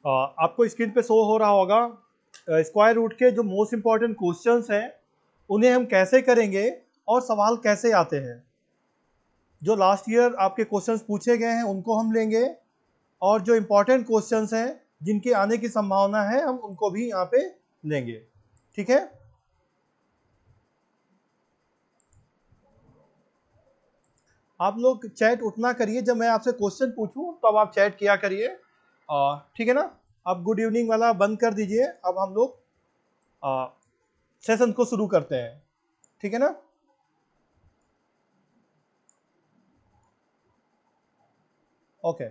आपको स्क्रीन पे शो हो रहा होगा स्क्वायर रूट के जो मोस्ट इम्पॉर्टेंट क्वेश्चंस हैं उन्हें हम कैसे करेंगे और सवाल कैसे आते हैं। जो लास्ट ईयर आपके क्वेश्चंस पूछे गए हैं उनको हम लेंगे, और जो इम्पॉर्टेंट क्वेश्चंस हैं जिनके आने की संभावना है हम उनको भी यहाँ पे लेंगे। ठीक है, आप लोग चैट उतना करिए, जब मैं आपसे क्वेश्चन पूछूं तब आप चैट किया करिए। ठीक है ना। आप गुड इवनिंग वाला बंद कर दीजिए। अब हम लोग सेशन को शुरू करते हैं। ठीक है ना। ओके,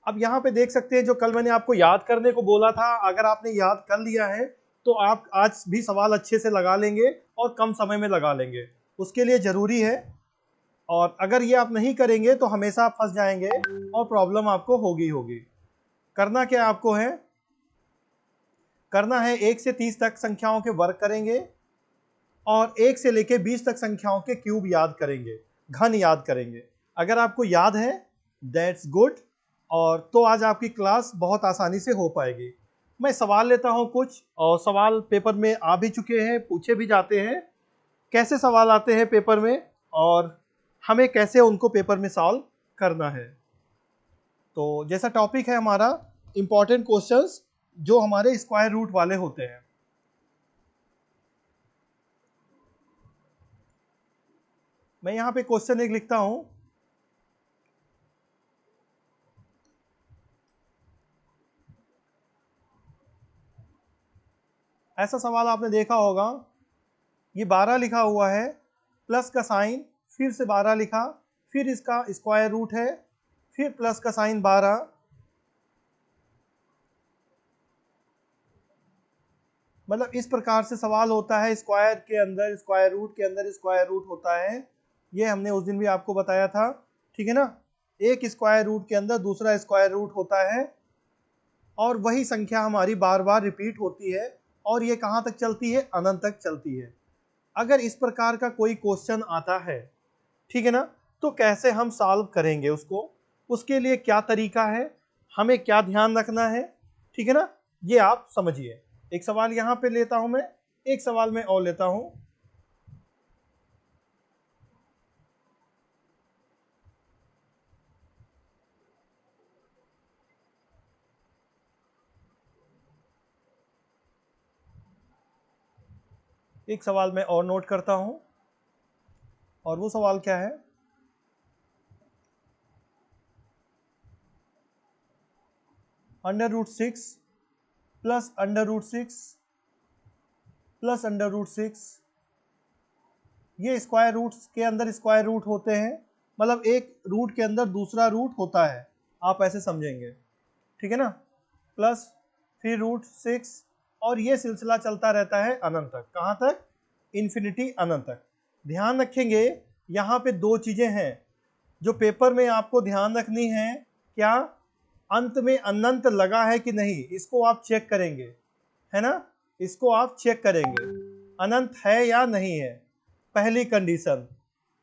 अब यहाँ पे देख सकते हैं जो कल मैंने आपको याद करने को बोला था, अगर आपने याद कर लिया है तो आप आज भी सवाल अच्छे से लगा लेंगे और कम समय में लगा लेंगे। उसके लिए ज़रूरी है, और अगर ये आप नहीं करेंगे तो हमेशा आप फंस जाएंगे और प्रॉब्लम आपको होगी। करना क्या आपको है, करना है 1 से 30 तक संख्याओं के वर्ग करेंगे और 1 से लेके 20 तक संख्याओं के क्यूब याद करेंगे, घन याद करेंगे। अगर आपको याद है दैट्स गुड, और तो आज आपकी क्लास बहुत आसानी से हो पाएगी। मैं सवाल लेता हूं कुछ, और सवाल पेपर में आ भी चुके हैं, पूछे भी जाते हैं। कैसे सवाल आते हैं पेपर में और हमें कैसे उनको पेपर में सॉल्व करना है। तो जैसा टॉपिक है हमारा इंपॉर्टेंट क्वेश्चंस जो हमारे स्क्वायर रूट वाले होते हैं। मैं यहाँ पे क्वेश्चन एक लिखता हूं। ऐसा सवाल आपने देखा होगा, ये 12 लिखा हुआ है, प्लस का साइन, फिर से 12 लिखा, फिर इसका स्क्वायर रूट है, फिर प्लस का साइन 12। मतलब इस प्रकार से सवाल होता है, स्क्वायर के अंदर स्क्वायर रूट के अंदर स्क्वायर रूट होता है। ये हमने उस दिन भी आपको बताया था। ठीक है ना। एक स्क्वायर रूट के अंदर दूसरा स्क्वायर रूट होता है, और वही संख्या हमारी बार बार रिपीट होती है, और ये कहाँ तक चलती है, अनंत तक चलती है। अगर इस प्रकार का कोई क्वेश्चन आता है, ठीक है ना, तो कैसे हम सॉल्व करेंगे उसको, उसके लिए क्या तरीका है, हमें क्या ध्यान रखना है। ठीक है ना, ये आप समझिए। एक सवाल यहाँ पे लेता हूं मैं, एक सवाल मैं और लेता हूं। एक सवाल मैं और नोट करता हूं, और वो सवाल क्या है, √6 प्लस √6 प्लस √6। ये स्क्वायर रूट्स के अंदर स्क्वायर रूट होते हैं, मतलब एक रूट के अंदर दूसरा रूट होता है, आप ऐसे समझेंगे। ठीक है ना। प्लस फिर √6, और ये सिलसिला चलता रहता है अनंत तक। कहाँ तक, इन्फिनिटी, अनंत तक। ध्यान रखेंगे यहाँ पे दो चीजें हैं जो पेपर में आपको ध्यान रखनी है। क्या, अंत में अनंत लगा है कि नहीं, इसको आप चेक करेंगे, है ना। इसको आप चेक करेंगे अनंत है या नहीं है, पहली कंडीशन।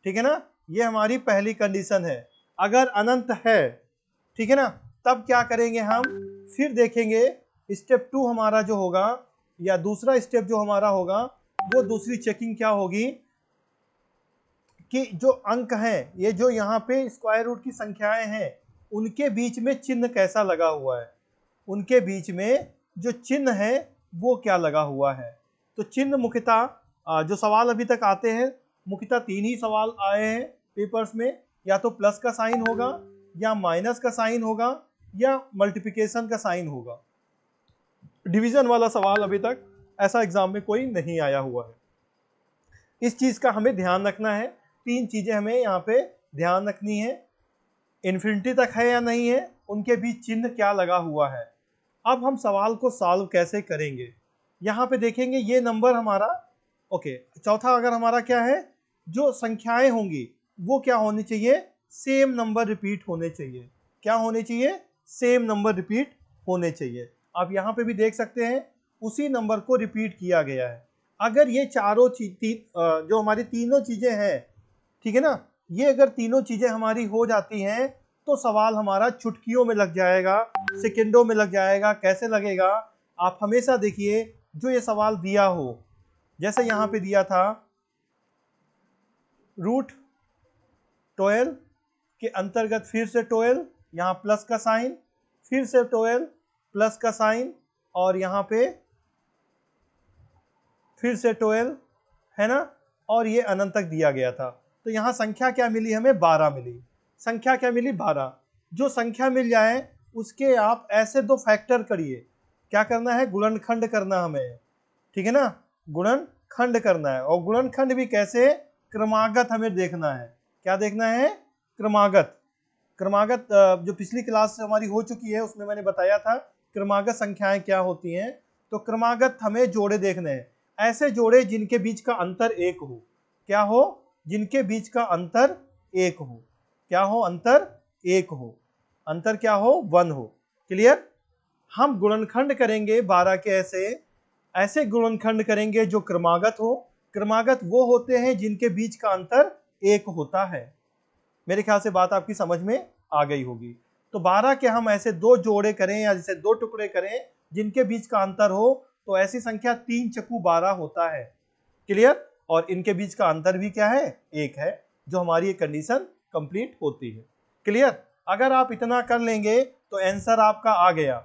ठीक है ना, ये हमारी पहली कंडीशन है। अगर अनंत है, ठीक है ना, तब क्या करेंगे हम, फिर देखेंगे स्टेप 2 हमारा जो होगा, या दूसरा स्टेप जो हमारा होगा, वो दूसरी चेकिंग क्या होगी कि जो अंक हैं, ये जो यहाँ पे स्क्वायर रूट की संख्याएं हैं, उनके बीच में चिन्ह कैसा लगा हुआ है, उनके बीच में जो चिन्ह है वो क्या लगा हुआ है। तो चिन्ह मुख्यतः जो सवाल अभी तक आते हैं, मुख्यतः 3 ही सवाल आए हैं पेपर्स में, या तो प्लस का साइन होगा, या माइनस का साइन होगा, या मल्टीप्लिकेशन का साइन होगा। डिवीजन वाला सवाल अभी तक ऐसा एग्जाम में कोई नहीं आया हुआ है। इस चीज का हमें ध्यान रखना है। 3 चीजें हमें यहाँ पे ध्यान रखनी है, इन्फिनिटी तक है या नहीं है, उनके बीच चिन्ह क्या लगा हुआ है। अब हम सवाल को सॉल्व कैसे करेंगे, यहाँ पे देखेंगे ये नंबर हमारा, ओके। चौथा अगर हमारा क्या है, जो संख्याएं होंगी वो क्या होनी चाहिए, सेम नंबर रिपीट होने चाहिए। क्या होने चाहिए, सेम नंबर रिपीट होने चाहिए। आप यहाँ पे भी देख सकते हैं उसी नंबर को रिपीट किया गया है। अगर ये चारों जो हमारी तीनों चीजें हैं, ठीक है ना, ये अगर तीनों चीजें हमारी हो जाती हैं, तो सवाल हमारा चुटकियों में लग जाएगा, सेकंडों में लग जाएगा। कैसे लगेगा? आप हमेशा देखिए जो ये सवाल दिया हो, जैसे यहाँ पे दिया था √12 के अंतर्गत फिर से 12, यहाँ प्लस का साइन, फिर से 12 प्लस का साइन, और यहाँ पे फिर से 12, है ना, और ये अनंत तक दिया गया था। तो यहाँ संख्या क्या मिली हमें? 12 मिली। संख्या क्या मिली? 12। जो संख्या मिल जाए उसके आप ऐसे दो फैक्टर करिए। क्या करना है? गुणनखंड करना हमें, ठीक है ना, गुणनखंड करना है। और गुणनखंड भी कैसे? क्रमागत हमें देखना है। क्या देखना है? क्रमागत। क्रमागत जो पिछली क्लास से हमारी हो चुकी है उसमें मैंने बताया था क्रमागत संख्याएं क्या होती हैं। तो क्रमागत हमें जोड़े देखने हैं, ऐसे जोड़े जिनके बीच का अंतर 1 हो। क्या हो? जिनके बीच का अंतर 1 हो। क्या हो? अंतर 1 हो। अंतर क्या हो? 1 हो। क्लियर? हम गुणनखंड करेंगे 12 के ऐसे गुणनखंड करेंगे जो क्रमागत हो। क्रमागत वो होते हैं जिनके बीच का अंतर 1 होता है। मेरे ख्याल से बात आपकी समझ में आ गई होगी। तो 12 के हम ऐसे दो जोड़े करें या जैसे दो टुकड़े करें जिनके बीच का अंतर हो, तो ऐसी संख्या 3 चक्कू 12 होता है। क्लियर? और इनके बीच का अंतर भी क्या है? 1 है, जो हमारी ये कंडीशन कंप्लीट होती है। क्लियर? अगर आप इतना कर लेंगे तो आंसर आपका आ गया।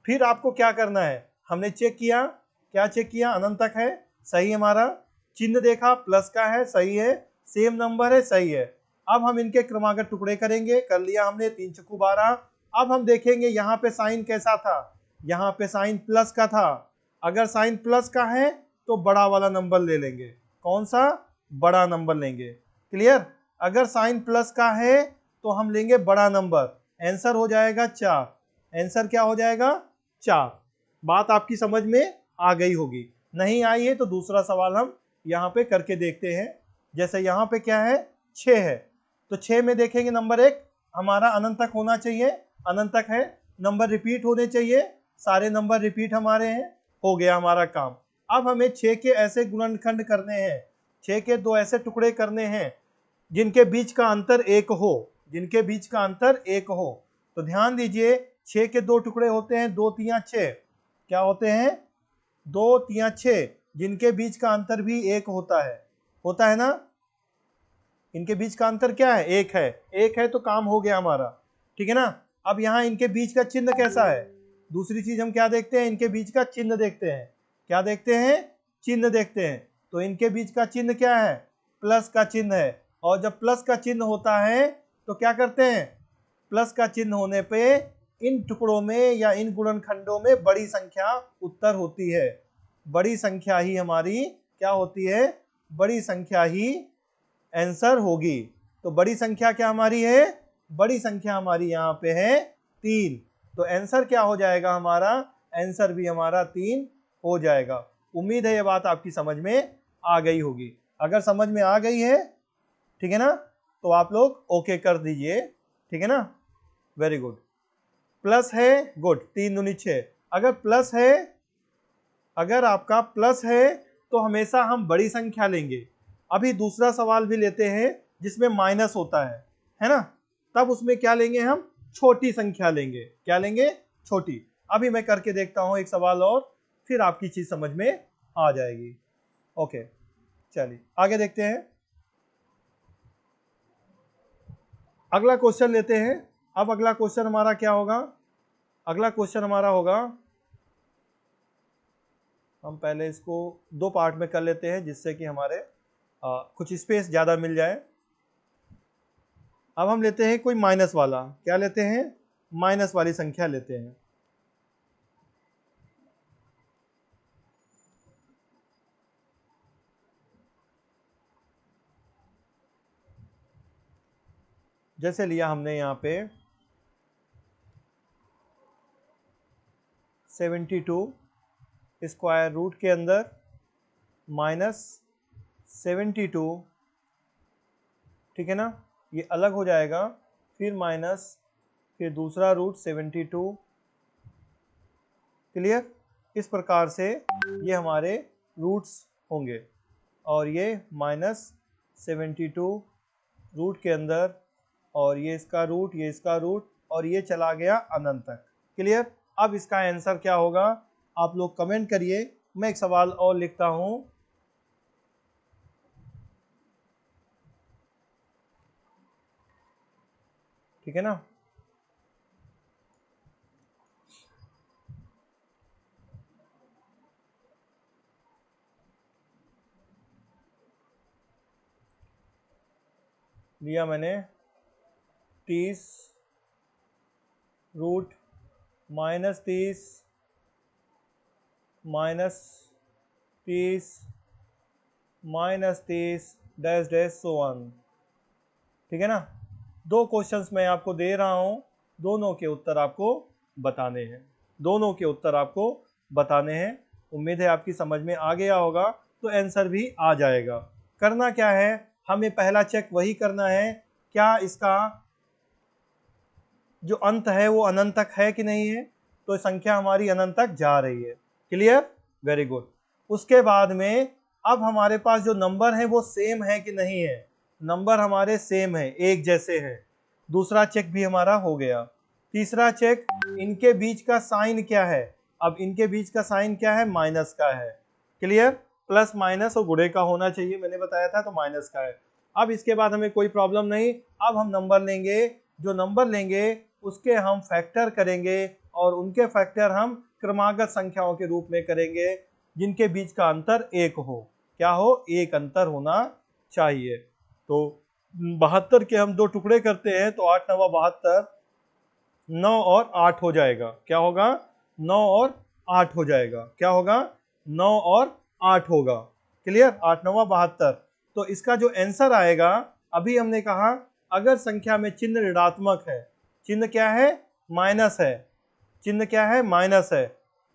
फिर आपको क्या करना है? हमने चेक किया, क्या चेक किया? अनंत तक है, सही हमारा। चिन्ह देखा, प्लस का है, सही है। सेम नंबर है, सही है। अब हम इनके क्रमागत टुकड़े करेंगे। कर लिया हमने, 3 चक्कू 12। अब हम देखेंगे यहाँ पे साइन कैसा था। यहाँ पे साइन प्लस का था। अगर साइन प्लस का है तो बड़ा वाला नंबर ले लेंगे। कौन सा? बड़ा नंबर लेंगे। क्लियर? अगर साइन प्लस का है तो हम लेंगे बड़ा नंबर। आंसर हो जाएगा 4। आंसर क्या हो जाएगा? 4। बात आपकी समझ में आ गई होगी। नहीं आई है तो दूसरा सवाल हम यहाँ पे करके देखते हैं। जैसे यहाँ पे क्या है? 6 है, तो 6 में देखेंगे नंबर 1 हमारा अनंत तक होना चाहिए। अनंत तक है। नंबर रिपीट होने चाहिए, सारे नंबर रिपीट हमारे हैं। हो गया हमारा काम। अब हमें 6 के ऐसे गुणनखंड करने हैं, 6 के दो ऐसे टुकड़े करने हैं जिनके बीच का अंतर 1 हो। जिनके बीच का अंतर 1 हो। तो ध्यान दीजिए, 6 के दो टुकड़े होते हैं, 2 3 6। क्या होते हैं? 2 3 6, जिनके बीच का अंतर भी 1 होता है ना। इनके बीच का अंतर क्या है? 1 है। 1 है तो काम हो गया हमारा, ठीक है ना। अब यहाँ इनके बीच का चिन्ह कैसा है? दूसरी चीज हम क्या देखते हैं? इनके बीच का चिन्ह देखते हैं। क्या देखते हैं? चिन्ह देखते हैं। तो इनके बीच का चिन्ह क्या है? प्लस का चिन्ह है। और जब प्लस का चिन्ह होता है तो क्या करते हैं? प्लस का चिन्ह होने पे इन टुकड़ों में या इन गुणनखंडों में बड़ी संख्या उत्तर होती है। बड़ी संख्या ही हमारी क्या होती है? बड़ी संख्या ही आंसर होगी। तो बड़ी संख्या क्या हमारी है? बड़ी संख्या हमारी यहाँ पे है 3। तो आंसर क्या हो जाएगा हमारा? आंसर भी हमारा 3 हो जाएगा। उम्मीद है ये बात आपकी समझ में आ गई होगी। अगर समझ में आ गई है, ठीक है ना, तो आप लोग ओके कर दीजिए, ठीक है ना। Very good. प्लस है, गुड, 3 दूनी 6। अगर प्लस है, अगर आपका प्लस है तो हमेशा हम बड़ी संख्या लेंगे। अभी दूसरा सवाल भी लेते हैं जिसमें माइनस होता है ना। तब उसमें क्या लेंगे हम? छोटी संख्या लेंगे। क्या लेंगे? छोटी। अभी मैं करके देखता हूं एक सवाल और, फिर आपकी चीज समझ में आ जाएगी। ओके, चलिए आगे देखते हैं। अगला क्वेश्चन लेते हैं। अब अगला क्वेश्चन हमारा क्या होगा? अगला क्वेश्चन हमारा होगा, हम पहले इसको 2 पार्ट में कर लेते हैं जिससे कि हमारे कुछ स्पेस ज़्यादा मिल जाए। अब हम लेते हैं कोई माइनस वाला। क्या लेते हैं? माइनस वाली संख्या लेते हैं। जैसे लिया हमने यहाँ पे 72 स्क्वायर रूट के अंदर -72, ठीक है ना, ये अलग हो जाएगा। फिर माइनस, फिर दूसरा रूट 72। क्लियर? इस प्रकार से ये हमारे रूट्स होंगे। और ये -72 रूट के अंदर और ये इसका रूट, ये इसका रूट, और ये चला गया अनंत तक। क्लियर? अब इसका आंसर क्या होगा आप लोग कमेंट करिए। मैं एक सवाल और लिखता हूं। ठीक है ना? लिया मैंने 30 root -30 -30 -30 dash dash so on. ठीक है ना? दो क्वेश्चंस मैं आपको दे रहा हूं, दोनों के उत्तर आपको बताने हैं। दोनों के उत्तर आपको बताने हैं। उम्मीद है आपकी समझ में आ गया होगा, तो आंसर भी आ जाएगा। करना क्या है, हमें पहला चेक वही करना है, क्या इसका जो अंत है वो अनंत तक है कि नहीं है। तो संख्या हमारी अनंत तक जा रही है। क्लियर? Very good. उसके बाद में अब हमारे पास जो नंबर है वो सेम है कि नहीं है। नंबर हमारे सेम है, एक जैसे हैं। दूसरा चेक भी हमारा हो गया। तीसरा चेक, इनके बीच का साइन क्या है। अब इनके बीच का साइन क्या है, माइनस का है। क्लियर? प्लस माइनस और गुणे का होना चाहिए, मैंने बताया था, तो माइनस का है। अब इसके बाद हमें कोई प्रॉब्लम नहीं। अब हम नंबर लेंगे, जो नंबर लेंगे उसके हम फैक्टर करेंगे, और उनके फैक्टर हम क्रमागत संख्याओं के रूप में करेंगे जिनके बीच का अंतर एक हो। क्या हो, एक अंतर होना चाहिए। तो 72 के हम दो टुकड़े करते हैं, तो 8 9 72, 9 और 8 हो जाएगा। क्या होगा, 9 और 8 हो जाएगा। क्या होगा, 9 और 8 होगा। क्लियर? 8 9 72। तो इसका जो आंसर आएगा, अभी हमने कहा अगर संख्या में चिन्ह ऋणात्मक है, चिन्ह क्या है, माइनस है, चिन्ह क्या है, माइनस है,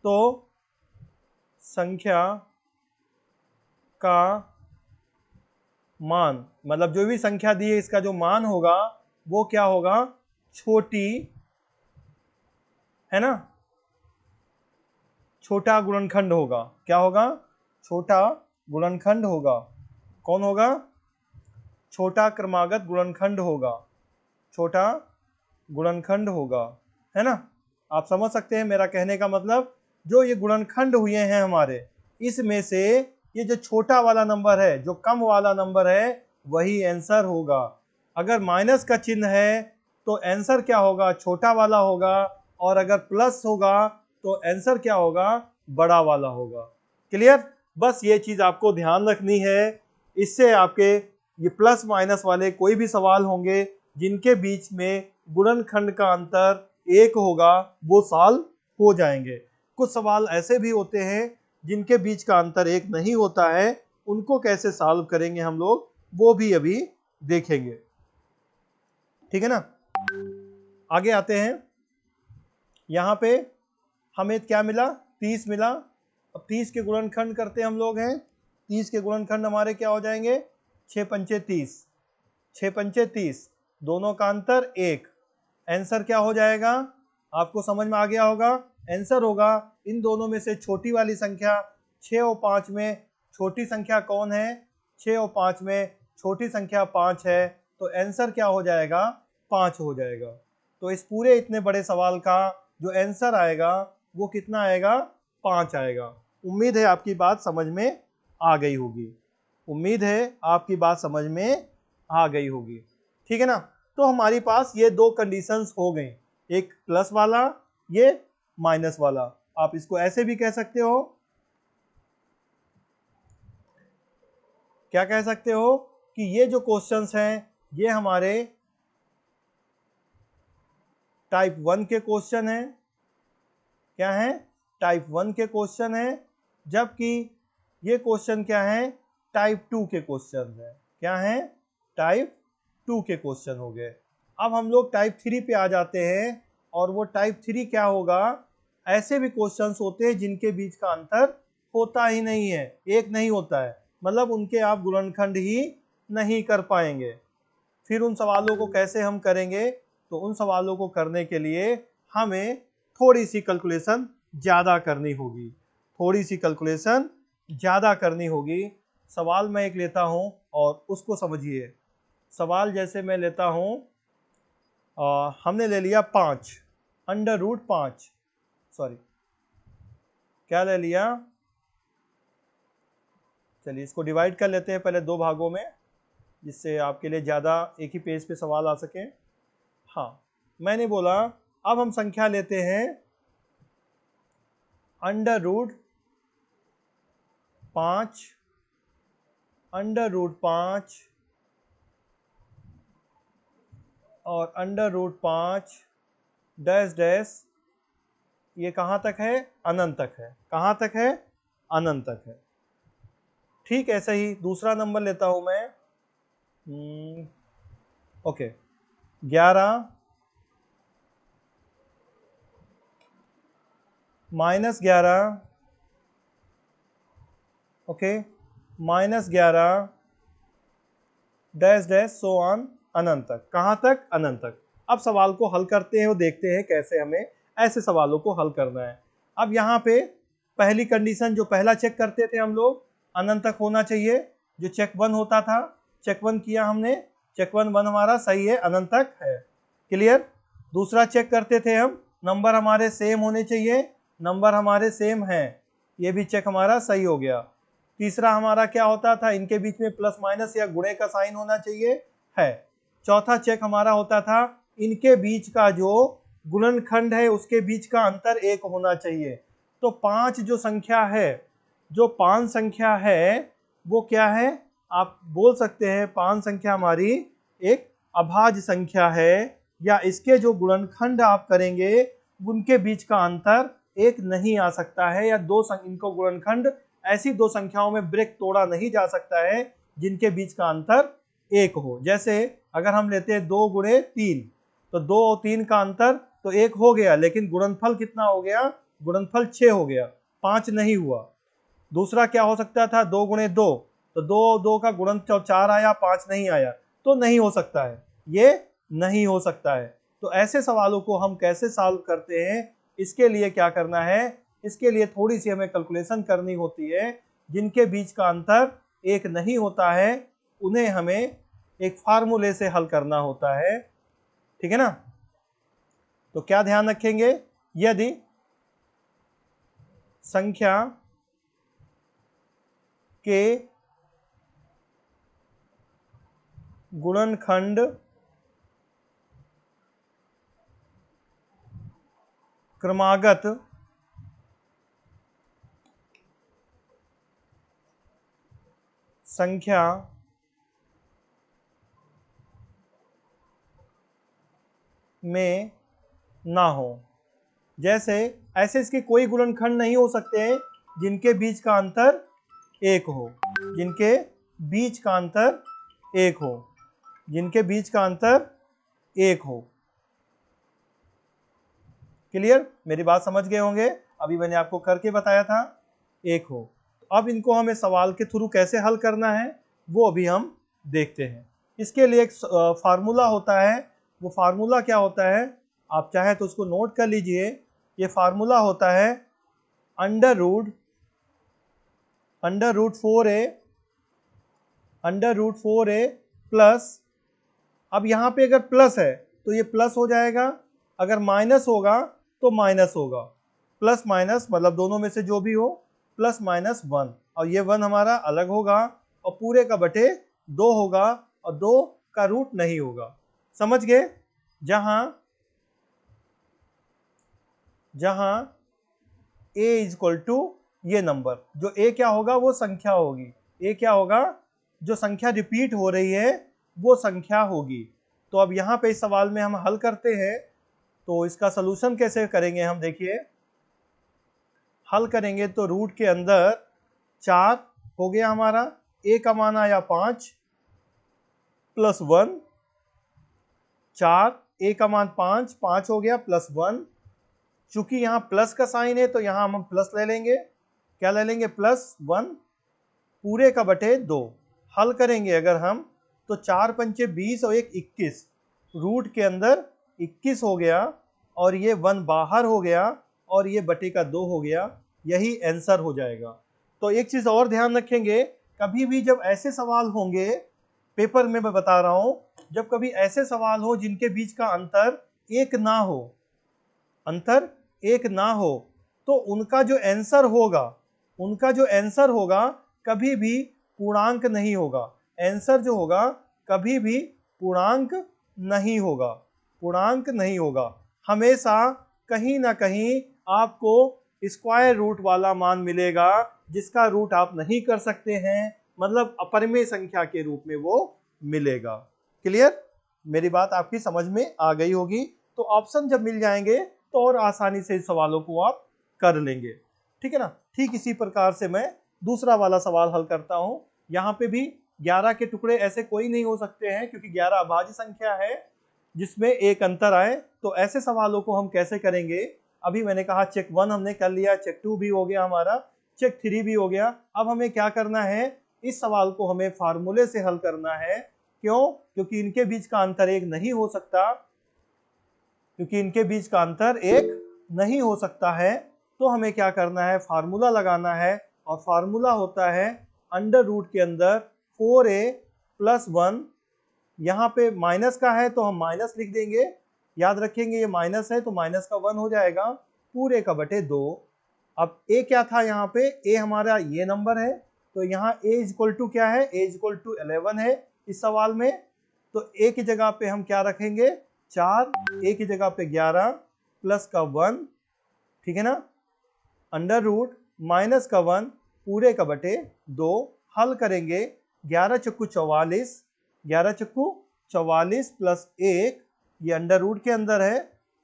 तो संख्या का मान, मतलब जो भी संख्या दी है इसका जो मान होगा वो क्या होगा, छोटी, है ना, छोटा गुणनखंड होगा। क्या होगा, छोटा गुणनखंड होगा। कौन होगा, छोटा क्रमागत गुणनखंड होगा। छोटा गुणनखंड होगा, है ना? आप समझ सकते हैं मेरा कहने का मतलब, जो ये गुणनखंड हुए हैं हमारे, इसमें से ये जो छोटा वाला नंबर है, जो कम वाला नंबर है, वही आंसर होगा। अगर माइनस का चिन्ह है तो आंसर क्या होगा, छोटा वाला होगा, और अगर प्लस होगा तो आंसर क्या होगा, बड़ा वाला होगा। क्लियर? बस ये चीज आपको ध्यान रखनी है। इससे आपके ये प्लस माइनस वाले कोई भी सवाल होंगे जिनके बीच में गुणनखंड का अंतर एक होगा, वो सॉल्व हो जाएंगे। कुछ सवाल ऐसे भी होते हैं जिनके बीच का अंतर एक नहीं होता है, उनको कैसे सॉल्व करेंगे हम लोग, वो भी अभी देखेंगे। ठीक है ना? आगे आते हैं। यहाँ पे हमें क्या मिला, 30 मिला। अब 30 के गुणनखंड करते हम लोग हैं। 30 के गुणनखंड हमारे क्या हो जाएंगे, 6 पंचे 30, 6 पंचे 30, दोनों का अंतर एक। आंसर क्या हो जाएगा, आपको समझ में आ गया होगा। आंसर होगा इन दोनों में से छोटी वाली संख्या, 6 और 5 में छोटी संख्या कौन है, 6 और 5 में छोटी संख्या 5 है, तो आंसर क्या हो जाएगा, 5 हो जाएगा। तो इस पूरे इतने बड़े सवाल का जो आंसर आएगा वो कितना आएगा, 5 आएगा। उम्मीद है आपकी बात समझ में आ गई होगी। उम्मीद है आपकी बात समझ में आ गई होगी। ठीक है ना? तो हमारे पास ये दो कंडीशंस हो गई, एक प्लस वाला, ये माइनस वाला। आप इसको ऐसे भी कह सकते हो, क्या कह सकते हो, कि ये जो क्वेश्चंस हैं ये हमारे टाइप 1 के क्वेश्चन हैं। क्या है, टाइप 1 के क्वेश्चन है, जबकि ये क्वेश्चन क्या है, टाइप 2 के क्वेश्चन है। क्या है, टाइप 2 के क्वेश्चन हो गए। अब हम लोग टाइप 3 पे आ जाते हैं, और वो टाइप 3 क्या होगा, ऐसे भी क्वेश्चंस होते हैं जिनके बीच का अंतर होता ही नहीं है, एक नहीं होता है, मतलब उनके आप गुणनखंड ही नहीं कर पाएंगे। फिर उन सवालों को कैसे हम करेंगे, तो उन सवालों को करने के लिए हमें थोड़ी सी कैलकुलेशन ज़्यादा करनी होगी, थोड़ी सी कैलकुलेशन ज़्यादा करनी होगी। सवाल मैं एक लेता हूं और उसको समझिए। सवाल जैसे मैं लेता हूं, हमने ले लिया 5 अंडर रूट 5, सॉरी क्या ले लिया, चलिए इसको डिवाइड कर लेते हैं पहले दो भागों में, जिससे आपके लिए ज़्यादा एक ही पेज पे सवाल आ सके। हाँ, मैंने बोला अब हम संख्या लेते हैं अंडर रूट 5 अंडर रूट 5 और अंडर रूट 5 डैश डैश, ये कहाँ तक है, अनंत तक है, कहाँ तक है, अनंत तक है। ठीक, ऐसे ही दूसरा नंबर लेता हूं मैं, okay 11 -11, okay -11 dash dash so on अनंत तक, कहाँ तक, अनंत तक। अब सवाल को हल करते हैं और देखते हैं कैसे हमें ऐसे सवालों को हल करना है। अब यहाँ पे पहली कंडीशन जो पहला चेक करते थे हम लोग, अनंत तक होना चाहिए, जो चेक 1 होता था, चेक 1 किया हमने, चेक 1 हमारा सही है, अनंत तक है, क्लियर। दूसरा चेक करते थे हम, नंबर हमारे सेम होने चाहिए, नंबर हमारे सेम हैं, ये भी चेक हमारा सही हो गया। तीसरा हमारा क्या होता था, इनके बीच में प्लस माइनस या गुणे का साइन होना चाहिए, है। चौथा चेक हमारा होता था, इनके बीच का जो गुणनखंड है उसके बीच का अंतर 1 होना चाहिए। तो 5 जो संख्या है, जो 5 संख्या है वो क्या है, आप बोल सकते हैं 5 संख्या हमारी एक अभाज्य संख्या है, या इसके जो गुणनखंड आप करेंगे उनके बीच का अंतर 1 नहीं आ सकता है, या इनको गुणनखंड ऐसी दो संख्याओं में ब्रेक तोड़ा नहीं जा सकता है जिनके बीच का अंतर 1 हो। जैसे अगर हम लेते हैं 2 गुणे 3, तो 2 और 3 का अंतर तो 1 हो गया, लेकिन गुणनफल कितना हो गया, गुणनफल 6 हो गया, 5 नहीं हुआ। दूसरा क्या हो सकता था, 2 गुणे 2, तो 2 2 का गुणनफल 4 आया, 5 नहीं आया, तो नहीं हो सकता है, ये नहीं हो सकता है। तो ऐसे सवालों को हम कैसे सॉल्व करते हैं, इसके लिए क्या करना है, इसके लिए थोड़ी सी हमें कैलकुलेशन करनी होती है। जिनके बीच का अंतर 1 नहीं होता है उन्हें हमें एक फार्मूले से हल करना होता है, ठीक है ना। तो क्या ध्यान रखेंगे, यदि संख्या के गुणनखंड क्रमागत संख्या में ना हो, जैसे ऐसे इसके कोई गुणनखंड नहीं हो सकते हैं जिनके बीच का अंतर 1 हो, जिनके बीच का अंतर 1 हो, जिनके बीच का अंतर 1 हो, क्लियर, मेरी बात समझ गए होंगे, अभी मैंने आपको करके बताया था 1 हो। तो अब इनको हमें सवाल के थ्रू कैसे हल करना है वो अभी हम देखते हैं। इसके लिए एक फार्मूला होता है, वो फार्मूला क्या होता है, आप चाहे तो उसको नोट कर लीजिए। ये फार्मूला होता है अंडर रूट 4a प्लस, अब यहाँ पे अगर प्लस है तो ये प्लस हो जाएगा, अगर माइनस होगा तो माइनस होगा, प्लस माइनस मतलब दोनों में से जो भी हो, प्लस माइनस 1, और ये 1 हमारा अलग होगा और पूरे का बटे 2 होगा, और 2 का रूट नहीं होगा, समझ गए। जहां a इक्वल टू ये नंबर, जो a क्या होगा वो संख्या होगी, a क्या होगा, जो संख्या रिपीट हो रही है वो संख्या होगी। तो अब यहाँ पे इस सवाल में हम हल करते हैं, तो इसका सलूशन कैसे करेंगे हम देखिए, हल करेंगे तो रूट के अंदर 4 हो गया हमारा, a का मान आया 5 प्लस 1, 4 a का मान 5 हो गया प्लस 1, चूंकि यहाँ प्लस का साइन है तो यहाँ हम प्लस ले लेंगे, क्या ले लेंगे, प्लस 1 पूरे का बटे 2। हल करेंगे अगर हम तो 4 पंचे 20 और 1 21, रूट के अंदर 21 हो गया, और ये 1 बाहर हो गया, और ये बटे का 2 हो गया, यही आंसर हो जाएगा। तो एक चीज और ध्यान रखेंगे, कभी भी जब ऐसे सवाल होंगे पेपर में मैं बता रहा हूं, जब कभी ऐसे सवाल हो जिनके बीच का अंतर एक ना हो, अंतर एक ना हो, तो उनका जो आंसर होगा कभी भी पूर्णांक नहीं होगा। आंसर जो होगा कभी भी पूर्णांक नहीं होगा, पूर्णांक नहीं होगा। हमेशा कहीं ना कहीं आपको स्क्वायर रूट वाला मान मिलेगा, जिसका रूट आप नहीं कर सकते हैं, मतलब अपरिमेय संख्या के रूप में वो मिलेगा। क्लियर? मेरी बात आपकी समझ में आ गई होगी। तो ऑप्शन जब मिल जाएंगे तो और आसानी से इस सवालों को आप कर लेंगे। ठीक है ना? ठीक इसी प्रकार से मैं दूसरा वाला सवाल हल करता हूं। यहाँ पे भी 11 के टुकड़े ऐसे कोई नहीं हो सकते हैं, क्योंकि 11 अभाज्य संख्या है जिसमें एक अंतर आए। तो ऐसे सवालों को हम कैसे करेंगे? अभी मैंने कहा चेक 1 हमने कर लिया, चेक 2 भी हो गया हमारा, चेक 3 भी हो गया। अब हमें क्या करना है? इस सवाल को हमें फार्मूले से हल करना है। क्यों? क्योंकि इनके बीच का अंतर एक नहीं हो सकता, क्योंकि इनके बीच का अंतर एक नहीं हो सकता है। तो हमें क्या करना है? फार्मूला लगाना है, और फार्मूला होता है अंडर रूट के अंदर 4a + 1। यहाँ पे माइनस का है तो हम माइनस लिख देंगे, याद रखेंगे ये माइनस है तो माइनस का 1 हो जाएगा, पूरे का बटे 2। अब a क्या था यहाँ पे? a हमारा ये नंबर है, तो यहाँ a = क्या है? a = 11 है इस सवाल में। तो a की जगह पे हम क्या रखेंगे? 4, a की जगह पे 11 प्लस का 1, ठीक है ना, अंडर रूट माइनस का 1 पूरे का बटे 2। हल करेंगे, 11 चक्कू 44, 11 चक्कू 44 प्लस 1, ये अंडर रूट के अंदर है,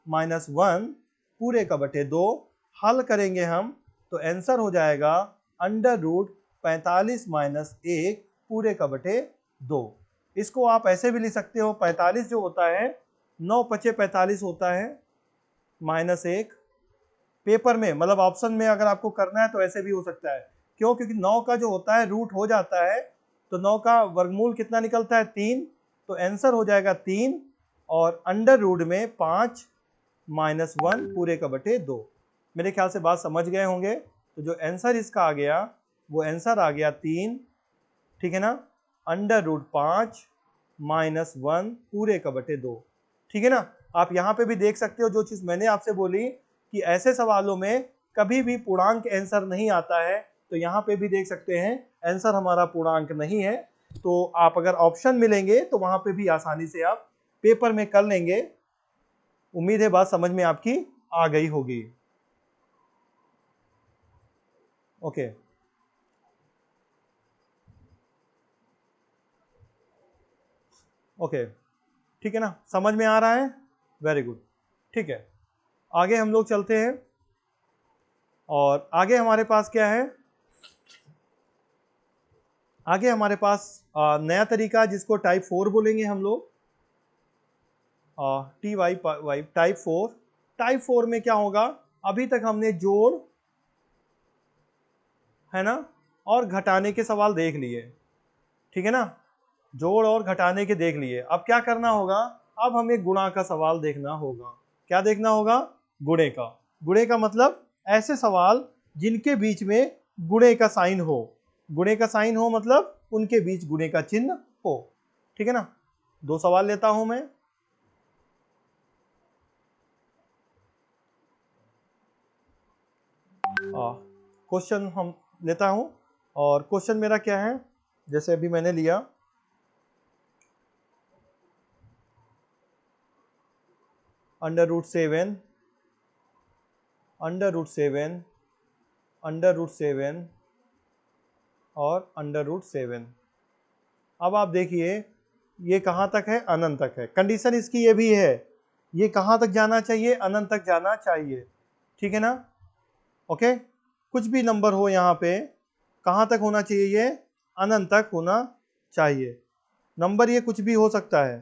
-1 पूरे का बटे 2। हल करेंगे हम तो आंसर हो जाएगा अंडर रूट 45 - 1 पूरे का बटे 2। इसको आप ऐसे भी लिख सकते हो, 45 जो होता है 9 × 5 = 45 होता है, -1। पेपर में मतलब ऑप्शन में अगर आपको करना है तो ऐसे भी हो सकता है। क्यों? क्योंकि 9 का जो होता है रूट हो जाता है, तो 9 का वर्गमूल कितना निकलता है? 3। तो आंसर हो जाएगा 3, और अंडर रूट में 5 - 1 पूरे का बटे 2। मेरे ख्याल से बात समझ गए होंगे। तो जो आंसर इसका आ गया वो आंसर आ गया 3, ठीक है ना, अंडर रूट 5 - 1 पूरे का बटे 2। ठीक है ना? आप यहाँ पे भी देख सकते हो जो चीज़ मैंने आपसे बोली कि ऐसे सवालों में कभी भी पूर्णांक आंसर नहीं आता है, तो यहाँ पे भी देख सकते हैं आंसर हमारा पूर्णांक नहीं है। तो आप अगर ऑप्शन मिलेंगे तो वहाँ पे भी आसानी से आप पेपर में कर लेंगे। उम्मीद है बात समझ में आपकी आ गई होगी। ओके, ओके, ठीक है ना, समझ में आ रहा है? Very good. ठीक है, आगे हम लोग चलते हैं, और आगे हमारे पास क्या है? आगे हमारे पास नया तरीका जिसको टाइप 4 बोलेंगे हम लोग, TY टाइप 4। टाइप 4 में क्या होगा? अभी तक हमने जोड़, है ना, और घटाने के सवाल देख लिए, ठीक है ना, जोड़ और घटाने के देख लिए। अब क्या करना होगा? अब हमें गुणा का सवाल देखना होगा। क्या देखना होगा? गुणे का। गुणे का मतलब ऐसे सवाल जिनके बीच में गुणे का साइन हो। गुणे का साइन हो मतलब उनके बीच गुणे का चिन्ह हो। ठीक है ना? 2 सवाल लेता हूं मैं। क्वेश्चन हम लेता हूं, और क्वेश्चन मेरा क्या है? जैसे अभी मैंने लिया √7, √7, √7 और √7। अब आप देखिए ये कहाँ तक है? अनंत तक है। कंडीशन इसकी ये भी है, ये कहाँ तक जाना चाहिए? अनंत तक जाना चाहिए। ठीक है ना? ओके, कुछ भी नंबर हो यहाँ पे, कहाँ तक होना चाहिए? ये अनंत तक होना चाहिए। नंबर ये कुछ भी हो सकता है,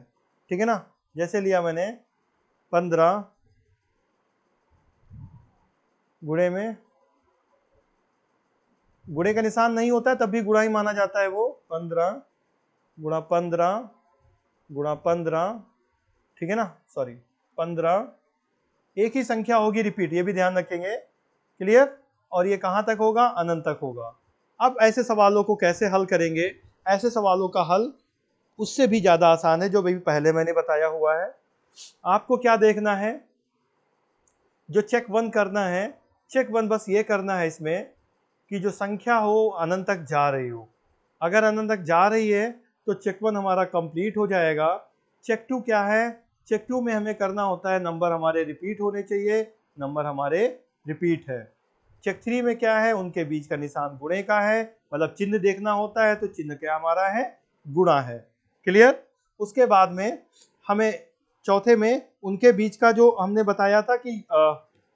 ठीक है ना? जैसे लिया मैंने 15 गुणे में, गुणे का निशान नहीं होता है तब भी गुणा ही माना जाता है वो। 15 गुणा 15 गुणा 15, ठीक है ना, सॉरी 15, एक ही संख्या होगी रिपीट, ये भी ध्यान रखेंगे। क्लियर? और ये कहाँ तक होगा? अनंत तक होगा। अब ऐसे सवालों को कैसे हल करेंगे? ऐसे सवालों का हल उससे भी ज़्यादा आसान है जो भी पहले मैंने बताया हुआ है। आपको क्या देखना है, जो चेक वन करना है, चेक वन बस ये करना है इसमें कि जो संख्या हो अनंत तक जा रही हो। अगर अनंत तक जा रही है तो चेक वन हमारा कंप्लीट हो जाएगा। चेक टू क्या है, चेक टू में हमें करना होता है नंबर हमारे रिपीट होने चाहिए, नंबर हमारे रिपीट है। चेक थ्री में क्या है, उनके बीच का निशान गुणे का है, मतलब चिन्ह देखना होता है तो चिन्ह क्या हमारा है, गुणा है। क्लियर। उसके बाद में हमें चौथे में उनके बीच का जो हमने बताया था कि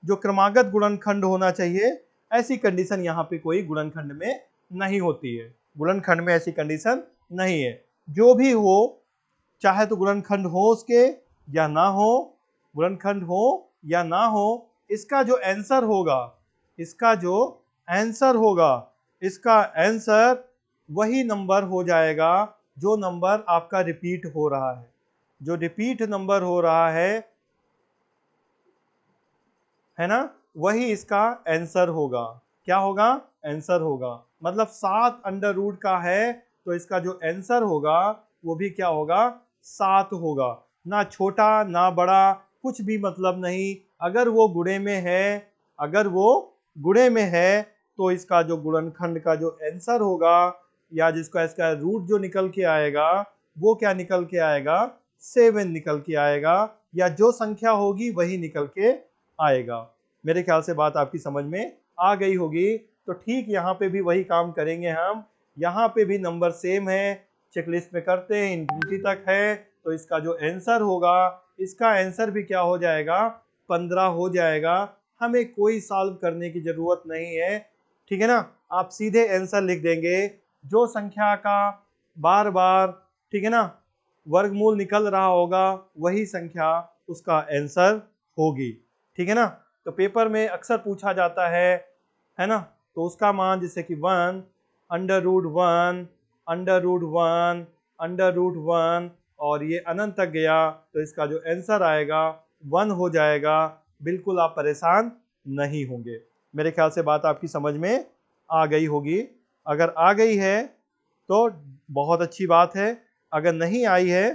जो क्रमागत गुणनखंड होना चाहिए, ऐसी कंडीशन यहाँ पे कोई गुणनखंड में नहीं होती है। गुणनखंड में ऐसी कंडीशन नहीं है। जो भी हो, चाहे तो गुणनखंड हो उसके या ना हो, गुणनखंड हो या ना हो, इसका जो आंसर होगा, इसका जो आंसर होगा, इसका आंसर वही नंबर हो जाएगा जो नंबर आपका रिपीट हो रहा है। जो रिपीट नंबर हो रहा है ना, वही इसका आंसर होगा। क्या होगा, आंसर होगा। मतलब 7 अंडर रूट का है तो इसका जो आंसर होगा वो भी क्या होगा, 7 होगा। ना छोटा ना बड़ा, कुछ भी मतलब नहीं। अगर वो गुणे में है, अगर वो गुणे में है तो इसका जो गुणनखंड का जो आंसर होगा या जिसका इसका रूट जो निकल के आएगा वो क्या निकल के आएगा, 7 निकल के आएगा, या जो संख्या होगी वही निकल के आएगा। मेरे ख्याल से बात आपकी समझ में आ गई होगी। तो ठीक यहाँ पे भी वही काम करेंगे हम। यहाँ पे भी नंबर सेम है, चेकलिस्ट में करते हैं, इनफिनिटी तक है तो इसका जो आंसर होगा, इसका आंसर भी क्या हो जाएगा, 15 हो जाएगा। हमें कोई सॉल्व करने की जरूरत नहीं है, ठीक है ना। आप सीधे आंसर लिख देंगे। जो संख्या का बार बार, ठीक है ना, वर्गमूल निकल रहा होगा वही संख्या उसका आंसर होगी, ठीक है ना। तो पेपर में अक्सर पूछा जाता है ना, तो उसका मान जैसे कि 1 under root 1 under root 1 under root 1 और ये अनंत तक गया तो इसका जो आंसर आएगा 1 हो जाएगा। बिल्कुल आप परेशान नहीं होंगे। मेरे ख्याल से बात आपकी समझ में आ गई होगी। अगर आ गई है तो बहुत अच्छी बात है, अगर नहीं आई है,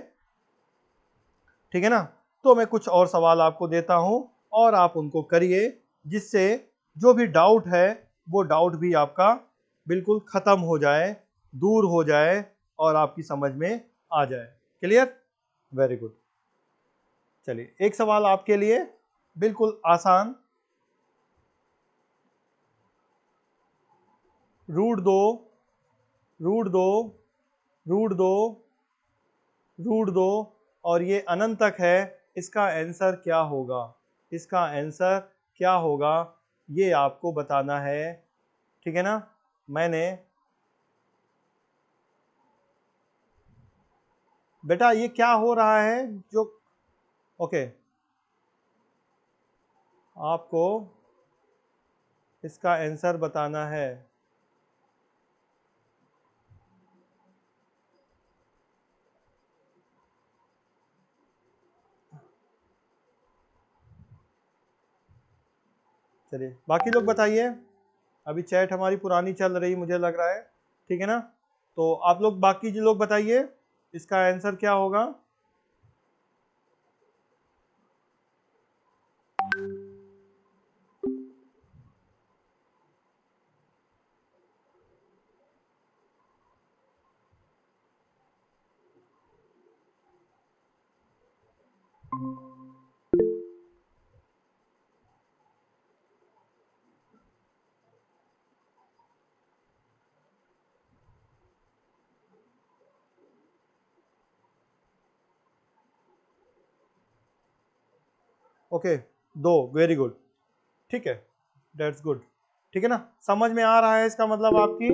ठीक है ना, तो मैं कुछ और सवाल आपको देता हूं और आप उनको करिए, जिससे जो भी डाउट है वो डाउट भी आपका बिल्कुल खत्म हो जाए, दूर हो जाए और आपकी समझ में आ जाए। Clear, very good. चलिए एक सवाल आपके लिए बिल्कुल आसान। रूट दो, रूट दो, रूट दो, रूट दो और ये अनंत तक है, इसका आंसर क्या होगा, इसका आंसर क्या होगा, ये आपको बताना है, ठीक है ना। मैंने बेटा ये क्या हो रहा है जो, ओके, आपको इसका आंसर बताना है। चलिए बाकी लोग बताइए, अभी चैट हमारी पुरानी चल रही मुझे लग रहा है, ठीक है ना। तो आप लोग बाकी जो लोग बताइए इसका आंसर क्या होगा। ओके, दो, वेरी गुड, ठीक है, दैट्स गुड, ठीक है ना, समझ में आ रहा है इसका मतलब आपकी,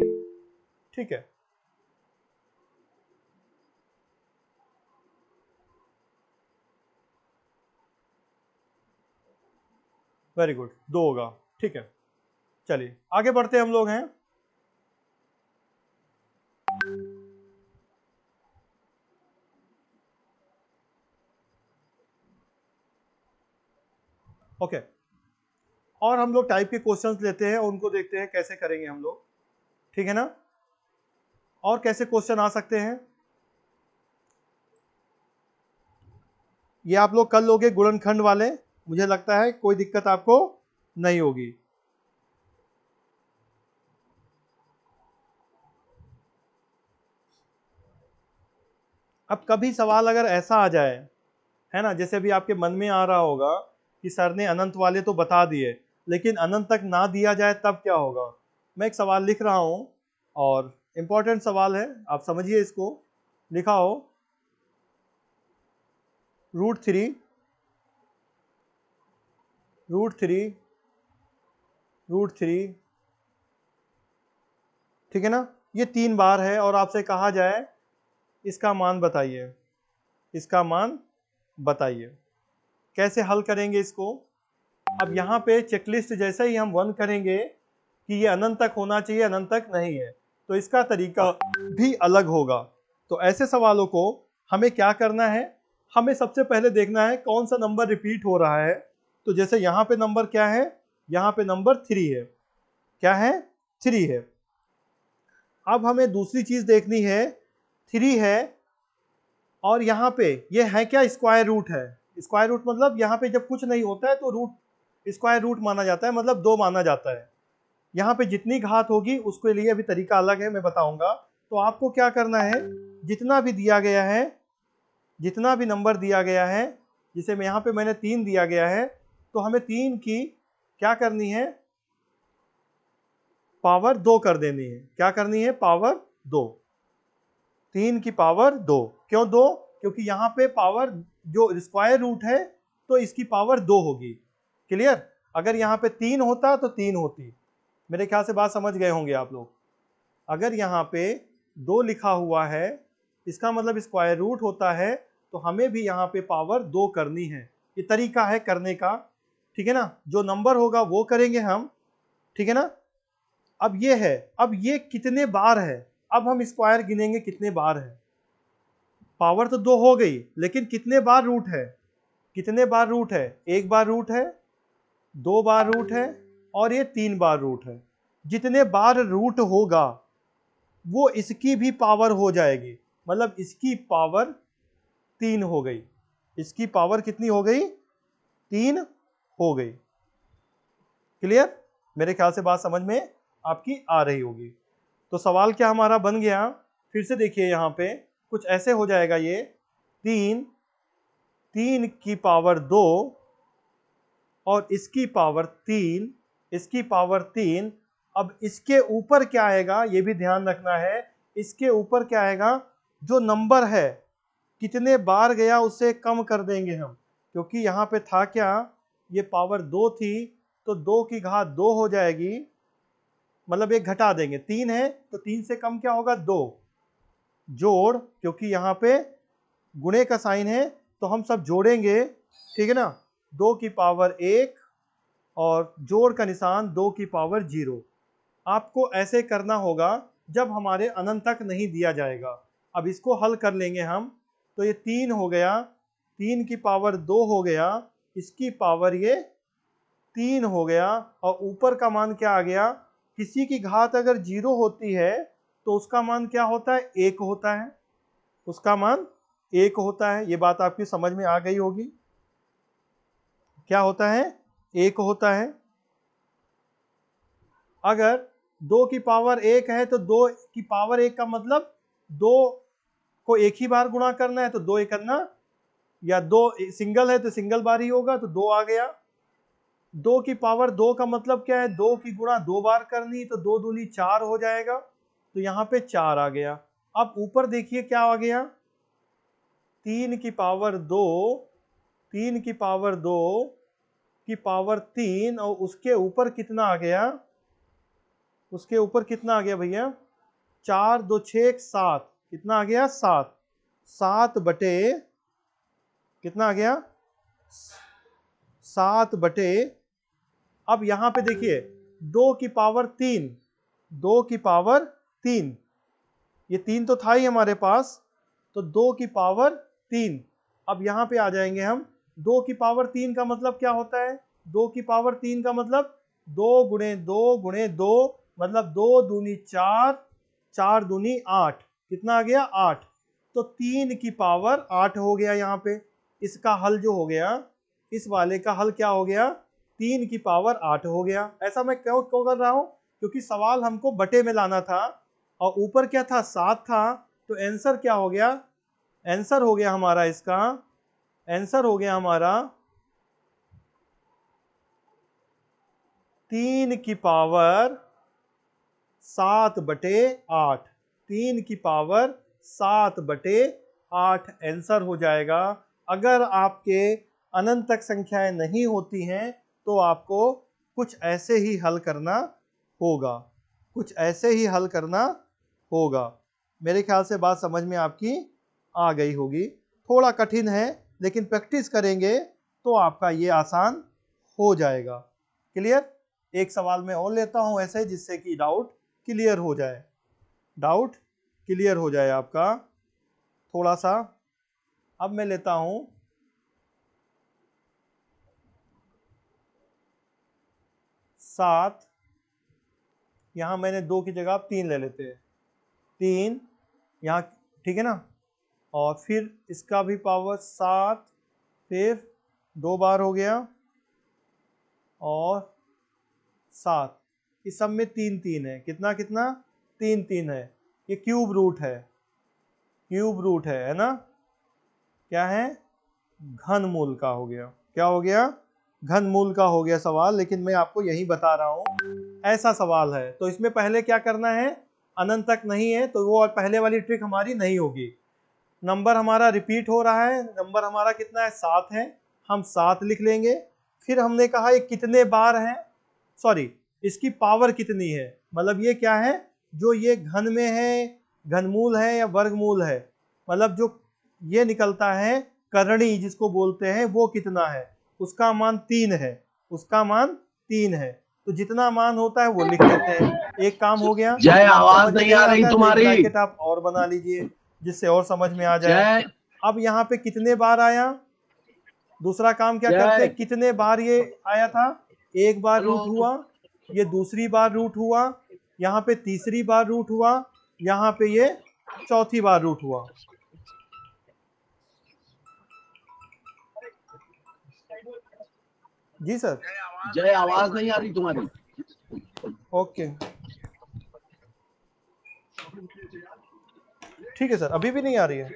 ठीक है, वेरी गुड, दो होगा, ठीक है। चलिए आगे बढ़ते हम लोग हैं। ओके, और हम लोग टाइप के क्वेश्चंस लेते हैं, उनको देखते हैं कैसे करेंगे हम लोग, ठीक है ना। और कैसे क्वेश्चन आ सकते हैं, ये आप लोग कर लोगे गुणनखंड वाले, मुझे लगता है कोई दिक्कत आपको नहीं होगी। अब कभी सवाल अगर ऐसा आ जाए, है ना, जैसे अभी आपके मन में आ रहा होगा कि सर ने अनंत वाले तो बता दिए, लेकिन अनंत तक ना दिया जाए तब क्या होगा। मैं एक सवाल लिख रहा हूं और इंपॉर्टेंट सवाल है, आप समझिए इसको। लिखा हो √3 √3 ठीक है ना, ये 3 बार है और आपसे कहा जाए इसका मान बताइए, इसका मान बताइए। कैसे हल करेंगे इसको। अब यहाँ पे चेकलिस्ट जैसे ही हम 1 करेंगे कि ये अनंत तक होना चाहिए, अनंत तक नहीं है, तो इसका तरीका भी अलग होगा। तो ऐसे सवालों को हमें क्या करना है, हमें सबसे पहले देखना है कौन सा नंबर रिपीट हो रहा है। तो जैसे यहाँ पे नंबर क्या है, यहाँ पे नंबर 3 है। क्या है, 3 है। अब हमें दूसरी चीज देखनी है, 3 है और यहाँ पे ये है क्या, स्क्वायर रूट है। स्क्वायर रूट मतलब यहाँ पे जब कुछ नहीं होता है तो रूट स्क्वायर रूट माना जाता है, मतलब 2 माना जाता है। यहाँ पे जितनी घात होगी उसके लिए अभी तरीका अलग है, मैं बताऊंगा। तो आपको क्या करना है, जितना भी दिया गया है, जितना भी नंबर दिया गया है, जिसे मैं यहाँ पे मैंने 3 दिया गया है, तो हमें 3 की क्या करनी है, पावर 2 कर देनी है। क्या करनी है, पावर 2। 3 की पावर 2। क्यों 2, क्योंकि यहाँ पे पावर जो स्क्वायर रूट है तो इसकी पावर 2 होगी। क्लियर। अगर यहाँ पे 3 होता तो 3 होती। मेरे ख्याल से बात समझ गए होंगे आप लोग। अगर यहाँ पे 2 लिखा हुआ है, इसका मतलब स्क्वायर रूट होता है, तो हमें भी यहाँ पे पावर 2 करनी है। ये तरीका है करने का, ठीक है ना। जो नंबर होगा वो करेंगे हम, ठीक है ना। अब ये है, अब ये कितने बार है, अब हम स्क्वायर गिनेंगे कितने बार है। पावर तो 2 हो गई, लेकिन कितने बार रूट है, कितने बार रूट है, 1 बार रूट है, 2 बार रूट है और ये 3 बार रूट है। जितने बार रूट होगा वो इसकी भी पावर हो जाएगी, मतलब इसकी पावर 3 हो गई। इसकी पावर कितनी हो गई, 3 हो गई। क्लियर। मेरे ख्याल से बात समझ में आपकी आ रही होगी। तो सवाल क्या हमारा बन गया, फिर से देखिए यहाँ पे कुछ ऐसे हो जाएगा, ये 3 की पावर 2 और इसकी पावर 3, इसकी पावर 3। अब इसके ऊपर क्या आएगा ये भी ध्यान रखना है, इसके ऊपर क्या आएगा, जो नंबर है कितने बार गया उससे कम कर देंगे हम, क्योंकि यहाँ पे था क्या, ये पावर 2 थी तो 2 की घात 2 हो जाएगी, मतलब एक घटा देंगे। 3 है तो 3 से कम क्या होगा, 2। जोड़, क्योंकि यहाँ पे गुणे का साइन है तो हम सब जोड़ेंगे, ठीक है ना। 2 की पावर 1 और जोड़ का निशान 2 की पावर 0। आपको ऐसे करना होगा जब हमारे अनंत तक नहीं दिया जाएगा। अब इसको हल कर लेंगे हम, तो ये 3 हो गया, 3 की पावर 2 हो गया, इसकी पावर ये 3 हो गया और ऊपर का मान क्या आ गया, किसी की घात अगर 0 होती है तो उसका मान क्या होता है, 1 होता है। उसका मान 1 होता है। ये बात आपकी समझ में आ गई होगी। क्या होता है, 1 होता है। अगर 2 की पावर 1 है तो 2 की पावर 1 का मतलब 2 को एक ही बार गुणा करना है तो 2 एक करना, या 2 सिंगल है तो सिंगल बार ही होगा तो 2 आ गया। 2 की पावर 2 का मतलब क्या है, 2 की गुणा 2 बार करनी तो 2 दूनी 4 हो जाएगा, तो यहाँ पे 4 आ गया। अब ऊपर देखिए क्या आ गया, 3 की पावर 2, 3 की पावर 2 की पावर 3 और उसके ऊपर कितना आ गया, उसके ऊपर कितना आ गया भैया, 4 2 6 7, कितना आ गया, 7। 7 बटे कितना आ गया, 7 बटे, अब यहां पे देखिए 2 की पावर 3, 2 की पावर 3, ये 3 तो था ही हमारे पास, तो 2 की पावर 3। अब यहां पे आ जाएंगे हम, 2 की पावर 3 का मतलब क्या होता है, 2 की पावर 3 का मतलब 2 गुणे 2 गुणे 2, मतलब 2 दूनी 4, 4 दूनी 8, कितना आ गया, 8। तो 3 की पावर 8 हो गया यहाँ पे। इसका हल जो हो गया, इस वाले का हल क्या हो गया, 3 की पावर 8 हो गया। ऐसा मैं क्यों क्यों कर रहा हूं, क्योंकि सवाल हमको बटे में लाना था और ऊपर क्या था, 7 था, तो आंसर क्या हो गया, आंसर हो गया हमारा इसका, आंसर हो गया हमारा 3 की पावर 7/8, 3 की पावर 7/8 आंसर हो जाएगा। अगर आपके अनंत तक संख्याएं नहीं होती हैं तो आपको कुछ ऐसे ही हल करना होगा, कुछ ऐसे ही हल करना होगा। मेरे ख्याल से बात समझ में आपकी आ गई होगी। थोड़ा कठिन है लेकिन प्रैक्टिस करेंगे तो आपका ये आसान हो जाएगा। क्लियर? एक सवाल मैं और लेता हूं ऐसे, जिससे कि डाउट क्लियर हो जाए, डाउट क्लियर हो जाए आपका थोड़ा सा। अब मैं लेता हूं 7, यहां मैंने 2 की जगह 3 ले लेते हैं, 3 यहाँ, ठीक है ना, और फिर इसका भी पावर 7, फिर 2 बार हो गया और 7, इस सब में 3 3 है, कितना कितना, 3 3 है। ये क्यूब रूट है, क्यूब रूट है ना, क्या है, घनमूल का हो गया। क्या हो गया, घनमूल का हो गया सवाल। लेकिन मैं आपको यही बता रहा हूं, ऐसा सवाल है तो इसमें पहले क्या करना है, अनंत तक नहीं है तो वो पहले वाली ट्रिक हमारी नहीं होगी। नंबर हमारा रिपीट हो रहा है, नंबर हमारा कितना है, 7 है, हम 7 लिख लेंगे। फिर हमने कहा ये कितने बार है, सॉरी इसकी पावर कितनी है, मतलब ये क्या है, जो ये घन में है, घनमूल है या वर्गमूल है, मतलब जो ये निकलता है करणी जिसको बोलते हैं, वो कितना है, उसका मान 3 है, उसका मान 3 है। तो जितना मान होता है वो लिख लेते हैं। एक काम हो गया। जय, अब आवाज समझ में नहीं आ नहीं रही आता है तो एक तुम्हारी। ब्रैकेट आप और बना लीजिए जिससे और समझ में आ जाए। जय अब यहाँ पे कितने बार आया, दूसरा काम क्या करते जय। हैं, कितने बार ये आया था, एक बार हेलो। रूट हुआ, ये दूसरी बार रूट हुआ, यहाँ पे तीसरी बार रूट हुआ, यहाँ पे ये चौथी बार रूट हुआ। जी सर। जय, आवाज नहीं आ रही तुम्हारी। ओके ठीक है सर, अभी भी नहीं आ रही है,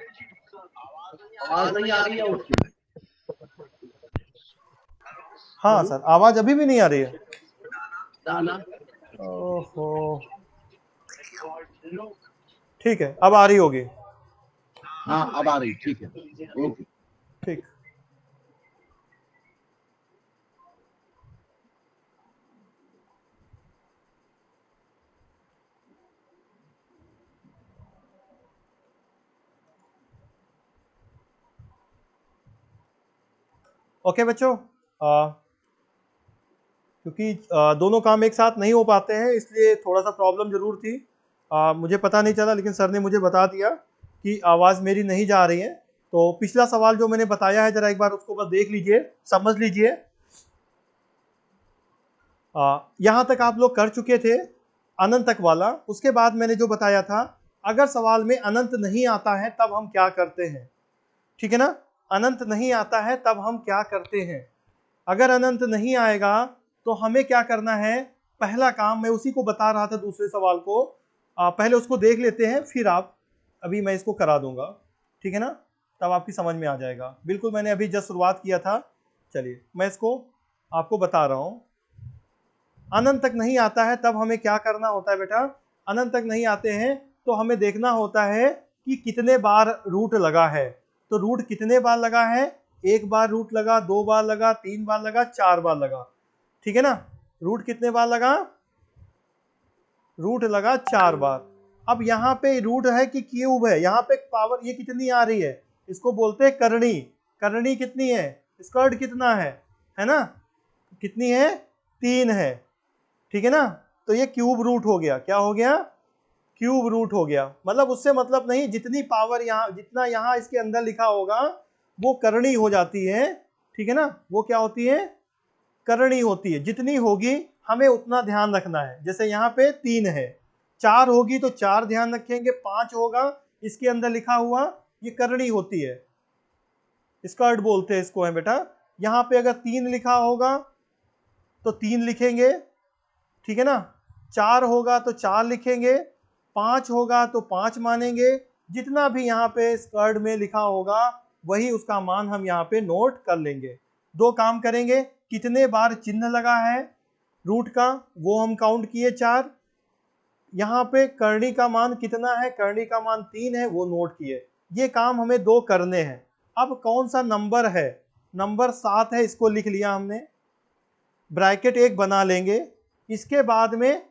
आवाज नहीं आ रही है उसकी। हाँ सर आवाज अभी भी नहीं आ रही है। ना। ओहो, ठीक है अब आ रही होगी। हाँ, अब आ रही, ठीक है, ओके। ठीक, ओके बच्चों, क्योंकि दोनों काम एक साथ नहीं हो पाते हैं इसलिए थोड़ा सा प्रॉब्लम जरूर थी। मुझे पता नहीं चला लेकिन सर ने मुझे बता दिया कि आवाज़ मेरी नहीं जा रही है। तो पिछला सवाल जो मैंने बताया है जरा एक बार उसको बस देख लीजिए, समझ लीजिए। यहाँ तक आप लोग कर चुके थे अनंत तक वाला। उसके बाद मैंने जो बताया था, अगर सवाल में अनंत नहीं आता है तब हम क्या करते हैं, ठीक है ना, अनंत नहीं आता है तब हम क्या करते हैं। अगर अनंत नहीं आएगा तो हमें क्या करना है, पहला काम मैं उसी को बता रहा था दूसरे सवाल को, पहले उसको देख लेते हैं फिर आप, अभी मैं इसको करा दूंगा, ठीक है ना, तब आपकी समझ में आ जाएगा। बिल्कुल मैंने अभी जस्ट शुरुआत किया था। चलिए मैं इसको आपको बता रहा हूँ। अनंत तक नहीं आता है तब हमें क्या करना होता है बेटा, अनंत तक नहीं आते हैं तो हमें देखना होता है कि कितने बार रूट लगा है। तो रूट कितने बार लगा है, एक बार रूट लगा, 2 बार लगा, 3 बार लगा, 4 बार लगा, ठीक है ना। रूट कितने बार लगा, रूट लगा 4 बार। अब यहाँ पे रूट है कि क्यूब है, यहाँ पे पावर ये कितनी आ रही है, इसको बोलते हैं करणी। करणी कितनी है, स्क्वायर कितना है ना, कितनी है, 3 है, ठीक है ना। तो ये क्यूब रूट हो गया, क्या हो गया, क्यूब रूट हो गया। मतलब उससे मतलब नहीं, जितनी पावर यहाँ, जितना यहाँ इसके अंदर लिखा होगा वो करणी हो जाती है, ठीक है ना, वो क्या होती है, करणी होती है। जितनी होगी हमें उतना ध्यान रखना है। जैसे यहाँ पे 3 है, 4 होगी तो 4 ध्यान रखेंगे, 5 होगा इसके अंदर लिखा हुआ, ये करणी होती है, स्कर्ट बोलते हैं इसको है बेटा। यहाँ पे अगर 3 लिखा होगा तो 3 लिखेंगे, ठीक है ना। 4 होगा तो 4 लिखेंगे, 5 होगा तो 5 मानेंगे। जितना भी यहाँ पे स्कर्ट में लिखा होगा वही उसका मान हम यहाँ पे नोट कर लेंगे। दो काम करेंगे, कितने बार चिन्ह लगा है रूट का वो हम काउंट किए 4। यहाँ पे करनी का मान कितना है, करनी का मान 3 है, वो नोट किए। ये काम हमें 2 करने हैं। अब कौन सा नंबर है, नंबर 7 है, इसको लिख लिया हमने, ब्रैकेट 1 बना लेंगे। इसके बाद में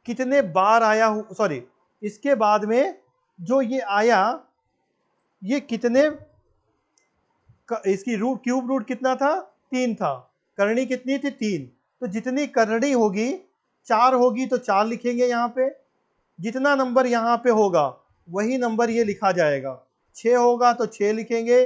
कितने बार आया, सॉरी, इसके बाद में जो ये आया ये कितने, इसकी रूट क्यूब रूट कितना था, 3 था। करनी कितनी थी, 3। तो जितनी करनी होगी 4 होगी तो 4 लिखेंगे यहाँ पे। जितना नंबर यहाँ पे होगा वही नंबर ये लिखा जाएगा। 6 होगा तो 6 लिखेंगे,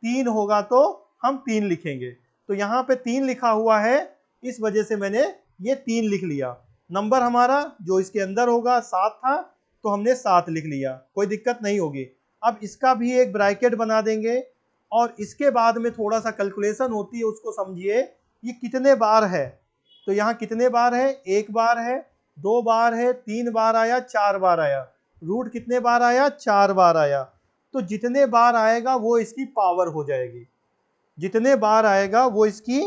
3 होगा तो हम 3 लिखेंगे। तो यहाँ पे 3 लिखा हुआ है, इस वजह से मैंने ये 3 लिख लिया। नंबर हमारा जो इसके अंदर होगा 7 था, तो हमने 7 लिख लिया, कोई दिक्कत नहीं होगी। अब इसका भी एक ब्रैकेट बना देंगे और इसके बाद में थोड़ा सा कैलकुलेशन होती है, उसको समझिए। ये कितने बार है, तो यहाँ कितने बार है, 1 बार है, 2 बार है, 3 बार आया, 4 बार आया। रूट कितने बार आया, 4 बार आया। तो जितने बार आएगा वो इसकी पावर हो जाएगी, जितने बार आएगा वो इसकी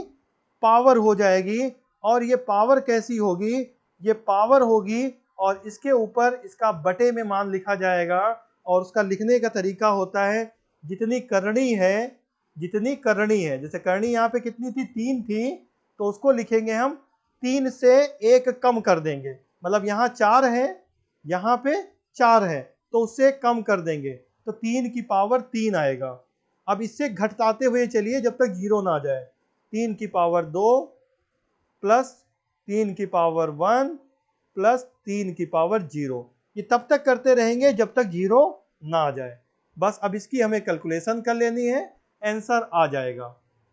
पावर हो जाएगी। और ये पावर कैसी होगी, ये पावर होगी और इसके ऊपर इसका बटे में मान लिखा जाएगा। और उसका लिखने का तरीका होता है, जितनी करनी है, जितनी करनी है, जैसे करनी यहाँ पे कितनी थी, 3 थी, तो उसको लिखेंगे हम 3 से 1 कम कर देंगे। मतलब यहाँ 4 है, यहाँ पे 4 है, तो उससे कम कर देंगे, तो 3 की पावर 3 आएगा। अब इससे घटाते हुए चलिए जब तक 0 ना आ जाए। 3 की पावर 2 प्लस 3 की पावर 1 प्लस 3 की पावर 0। ये तब तक करते रहेंगे जब तक 0 ना आ जाए। बस अब इसकी हमें कैलकुलेशन कर लेनी है, आंसर आ जाएगा,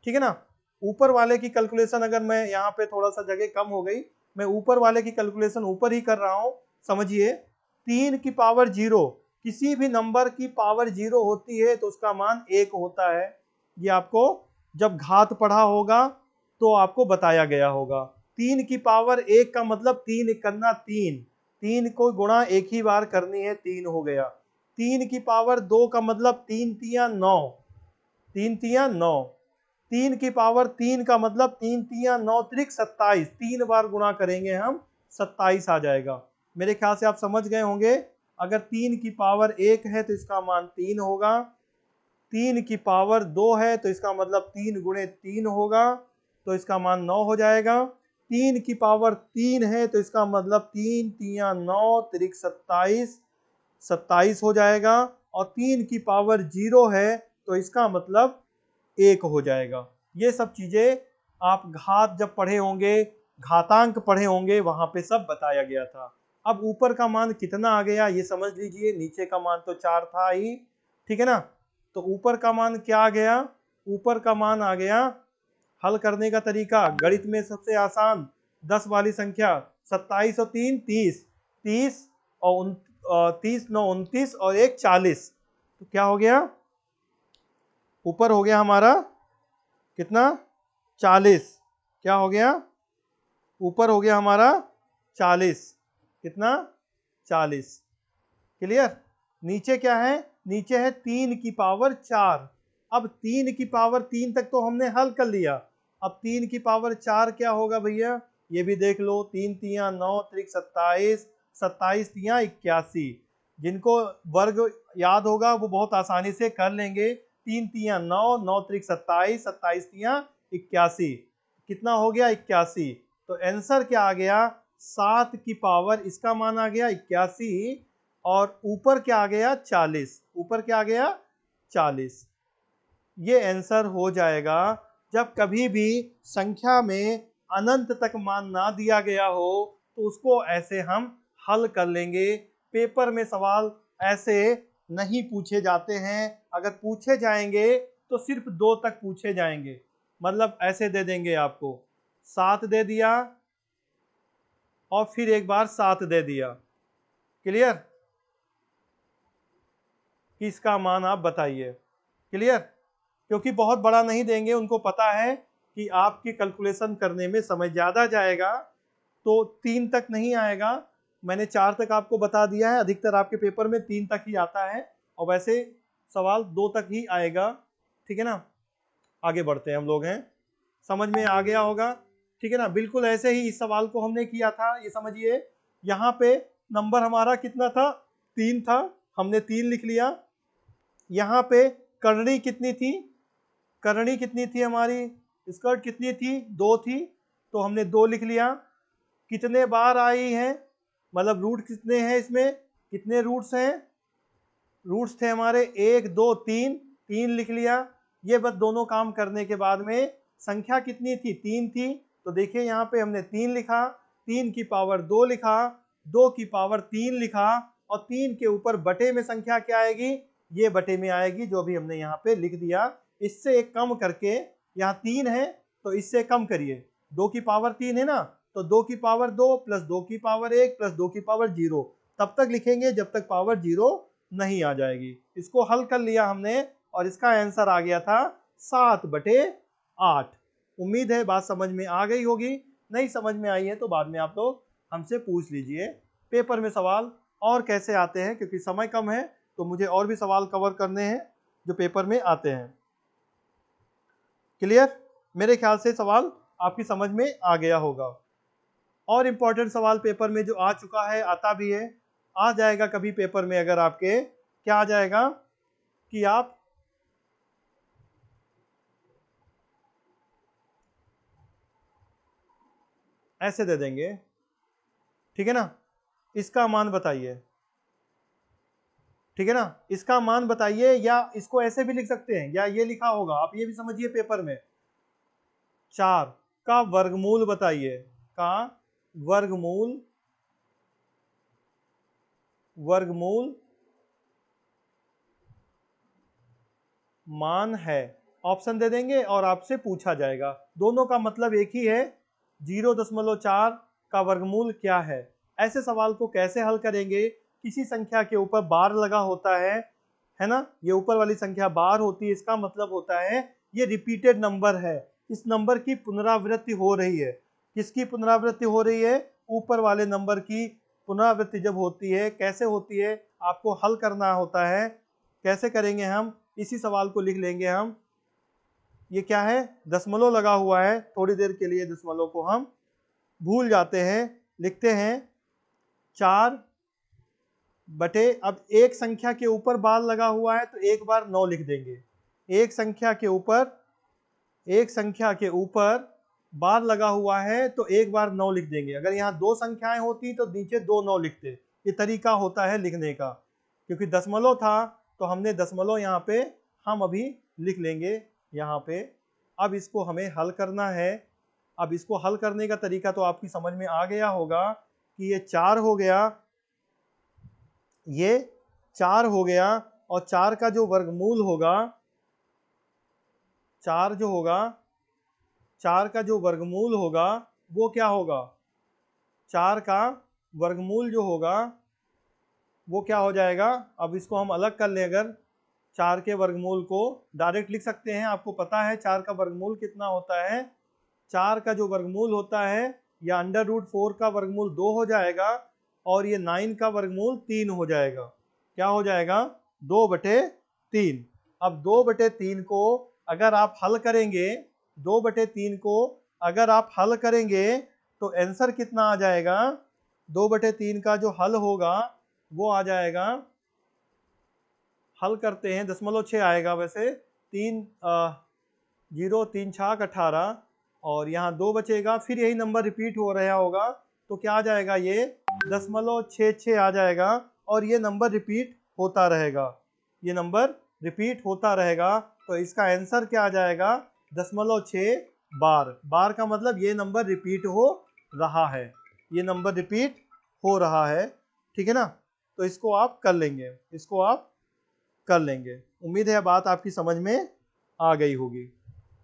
ठीक है ना। ऊपर वाले की कैलकुलेशन, अगर मैं यहाँ पे थोड़ा सा जगह कम हो गई, मैं ऊपर वाले की कैलकुलेशन ऊपर ही कर रहा हूँ, समझिए। 3 की पावर 0, किसी भी नंबर की पावर 0 होती है तो उसका मान 1 होता है। ये आपको जब घात पढ़ा होगा तो आपको बताया गया होगा। 3 की पावर 1 का मतलब 3 करना 3, 3 को गुणा एक ही बार करनी है, 3 हो गया। 3 की पावर 2 का मतलब 3 तिया 9, 3 तिया 9। 3 की पावर 3 का मतलब 3 तिया 9 त्रिक 27, 3 बार गुणा करेंगे हम, 27 आ जाएगा। मेरे ख्याल से आप समझ गए होंगे। अगर 3 की पावर 1 है तो इसका मान 3 होगा, 3 की पावर 2 है तो इसका मतलब 3 गुणे 3 होगा, तो इसका मान 9 हो जाएगा। 3 की पावर 3 है तो इसका मतलब 3 तिया 9 त्रिक 27, 27 हो जाएगा। और 3 की पावर 0 है तो इसका मतलब 1 हो जाएगा। ये सब चीजें आप घात जब पढ़े होंगे, घातांक पढ़े होंगे, वहां पे सब बताया गया था। अब ऊपर का मान कितना आ गया ये समझ लीजिए, नीचे का मान तो 4 था ही, ठीक है ना। तो ऊपर का मान क्या आ गया, ऊपर का मान आ गया, हल करने का तरीका गणित में सबसे आसान, 10 वाली संख्या, 27 और 3 30, 30 और 30 9 29 और 1 40। तो क्या हो गया, ऊपर हो गया हमारा कितना, 40। क्या हो गया, ऊपर हो गया हमारा 40, कितना, 40। क्लियर। नीचे क्या है, नीचे है 3 की पावर 4। अब 3 की पावर 3 तक तो हमने हल कर लिया, अब 3 की पावर 4 क्या होगा भैया, ये भी देख लो। 3 तिया 9 त्रिक 27, 27 तिया 81। जिनको वर्ग याद होगा वो बहुत आसानी से कर लेंगे। 3 तिया 9, 9 त्रिक 27, 27 तिया 81, कितना हो गया, 81। तो आंसर क्या आ गया, 7 की पावर, इसका मान आ गया 81 और ऊपर क्या आ गया, 40। ऊपर क्या आ गया, 40। ये आंसर हो जाएगा। जब कभी भी संख्या में अनंत तक मान ना दिया गया हो तो उसको ऐसे हम हल कर लेंगे। पेपर में सवाल ऐसे नहीं पूछे जाते हैं, अगर पूछे जाएंगे तो सिर्फ 2 तक पूछे जाएंगे। मतलब ऐसे दे देंगे आपको, 7 दे दिया और फिर एक बार 7 दे दिया। क्लियर, कि इसका मान आप बताइए। क्लियर। क्योंकि बहुत बड़ा नहीं देंगे, उनको पता है कि आपकी कैलकुलेशन करने में समय ज़्यादा जाएगा, तो 3 तक नहीं आएगा। मैंने 4 तक आपको बता दिया है, अधिकतर आपके पेपर में 3 तक ही आता है, और वैसे सवाल 2 तक ही आएगा। ठीक है ना, आगे बढ़ते हैं हम लोग हैं, समझ में आ गया होगा। ठीक है ना, बिल्कुल ऐसे ही इस सवाल को हमने किया था। ये समझिए, यहाँ पे नंबर हमारा कितना था, 3 था, हमने 3 लिख लिया। यहाँ पे करनी कितनी थी, करनी कितनी थी हमारी, स्कर्ट कितनी थी, 2 थी, तो हमने 2 लिख लिया। कितने बार आई है, मतलब रूट कितने हैं इसमें, कितने रूट्स हैं, रूट्स थे हमारे 1 2 3, 3 लिख लिया। ये बस दोनों काम करने के बाद में संख्या कितनी थी, 3 थी, तो देखिए यहाँ पे हमने 3 लिखा, 3 की पावर 2 लिखा, 2 की पावर 3 लिखा, और 3 के ऊपर बटे में संख्या क्या आएगी, ये बटे में आएगी, जो भी हमने यहाँ पे लिख दिया। इससे एक कम करके, यहाँ 3 है तो इससे कम करिए, 2 की पावर 3 है ना, तो 2 की पावर 2 प्लस 2 की पावर 1 प्लस 2 की पावर 0, तब तक लिखेंगे जब तक पावर 0 नहीं आ जाएगी। इसको हल कर लिया हमने, और इसका आंसर आ गया था 7/8। उम्मीद है बात समझ में आ गई होगी। नहीं समझ में आई है तो बाद में आप लोग हमसे पूछ लीजिए। पेपर में सवाल और कैसे आते हैं, क्योंकि समय कम है तो मुझे और भी सवाल कवर करने हैं जो पेपर में आते हैं। क्लियर, मेरे ख्याल से सवाल आपकी समझ में आ गया होगा। और इम्पोर्टेंट सवाल पेपर में जो आ चुका है, आता भी है, आ जाएगा कभी पेपर में, अगर आपके क्या आ जाएगा कि आप ऐसे दे देंगे, ठीक है ना, इसका मान बताइए, ठीक है ना, इसका मान बताइए, या इसको ऐसे भी लिख सकते हैं, या ये लिखा होगा, आप ये भी समझिए पेपर में, 4 का वर्गमूल बताइए, का वर्गमूल, वर्गमूल मान है, ऑप्शन दे देंगे और आपसे पूछा जाएगा। दोनों का मतलब एक ही है, 0.4 का वर्गमूल क्या है। ऐसे सवाल को कैसे हल करेंगे, किसी संख्या के ऊपर बार लगा होता है ना, ये ऊपर वाली संख्या बार होती है, इसका मतलब होता है ये रिपीटेड नंबर है, इस नंबर की पुनरावृत्ति हो रही है। किसकी पुनरावृत्ति हो रही है, ऊपर वाले नंबर की पुनरावृत्ति जब होती है, कैसे होती है, आपको हल करना होता है। कैसे करेंगे हम, इसी सवाल को लिख लेंगे हम। ये क्या है, दशमलव लगा हुआ है, थोड़ी देर के लिए दशमलव को हम भूल जाते हैं, लिखते हैं 4 बटे, अब एक संख्या के ऊपर बार लगा हुआ है तो एक बार 9 लिख देंगे। एक संख्या के ऊपर, एक संख्या के ऊपर बार लगा हुआ है तो एक बार 9 लिख देंगे। अगर यहाँ 2 संख्याएं होती तो नीचे 2 9 लिखते। ये तरीका होता है लिखने का। क्योंकि दशमलव था तो हमने दशमलव यहाँ पे हम अभी लिख लेंगे यहाँ पे। अब इसको हमें हल करना है। अब इसको हल करने का तरीका तो आपकी समझ में आ गया होगा कि ये 4 हो गया, ये 4 हो गया, और 4 का जो वर्गमूल होगा, 4 जो होगा, 4 का जो वर्गमूल होगा वो क्या होगा, 4 का वर्गमूल जो होगा वो क्या हो जाएगा। अब इसको हम अलग कर लें, अगर 4 के वर्गमूल को डायरेक्ट लिख सकते हैं, आपको पता है 4 का वर्गमूल कितना होता है। 4 का जो वर्गमूल होता है, या √4 का वर्गमूल 2 हो जाएगा, और ये 9 का वर्गमूल 3 हो जाएगा। क्या हो जाएगा, 2/3। अब 2/3 को अगर आप हल करेंगे, 2/3 को अगर आप हल करेंगे तो आंसर कितना आ जाएगा, 2/3 का जो हल होगा वो आ जाएगा, हल करते हैं, 0.6 आएगा वैसे, 0 3 छाक 18, और यहाँ 2 बचेगा, फिर यही नंबर रिपीट हो रहा होगा, तो क्या आ जाएगा, ये 0.66 आ जाएगा, और ये नंबर रिपीट होता रहेगा, ये नंबर रिपीट होता रहेगा। तो इसका आंसर क्या आ जाएगा, 0.6 बार। बार का मतलब ये नंबर रिपीट हो रहा है, ये नंबर रिपीट हो रहा है, ठीक है ना। तो इसको आप कर लेंगे, इसको आप कर लेंगे। उम्मीद है बात आपकी समझ में आ गई होगी,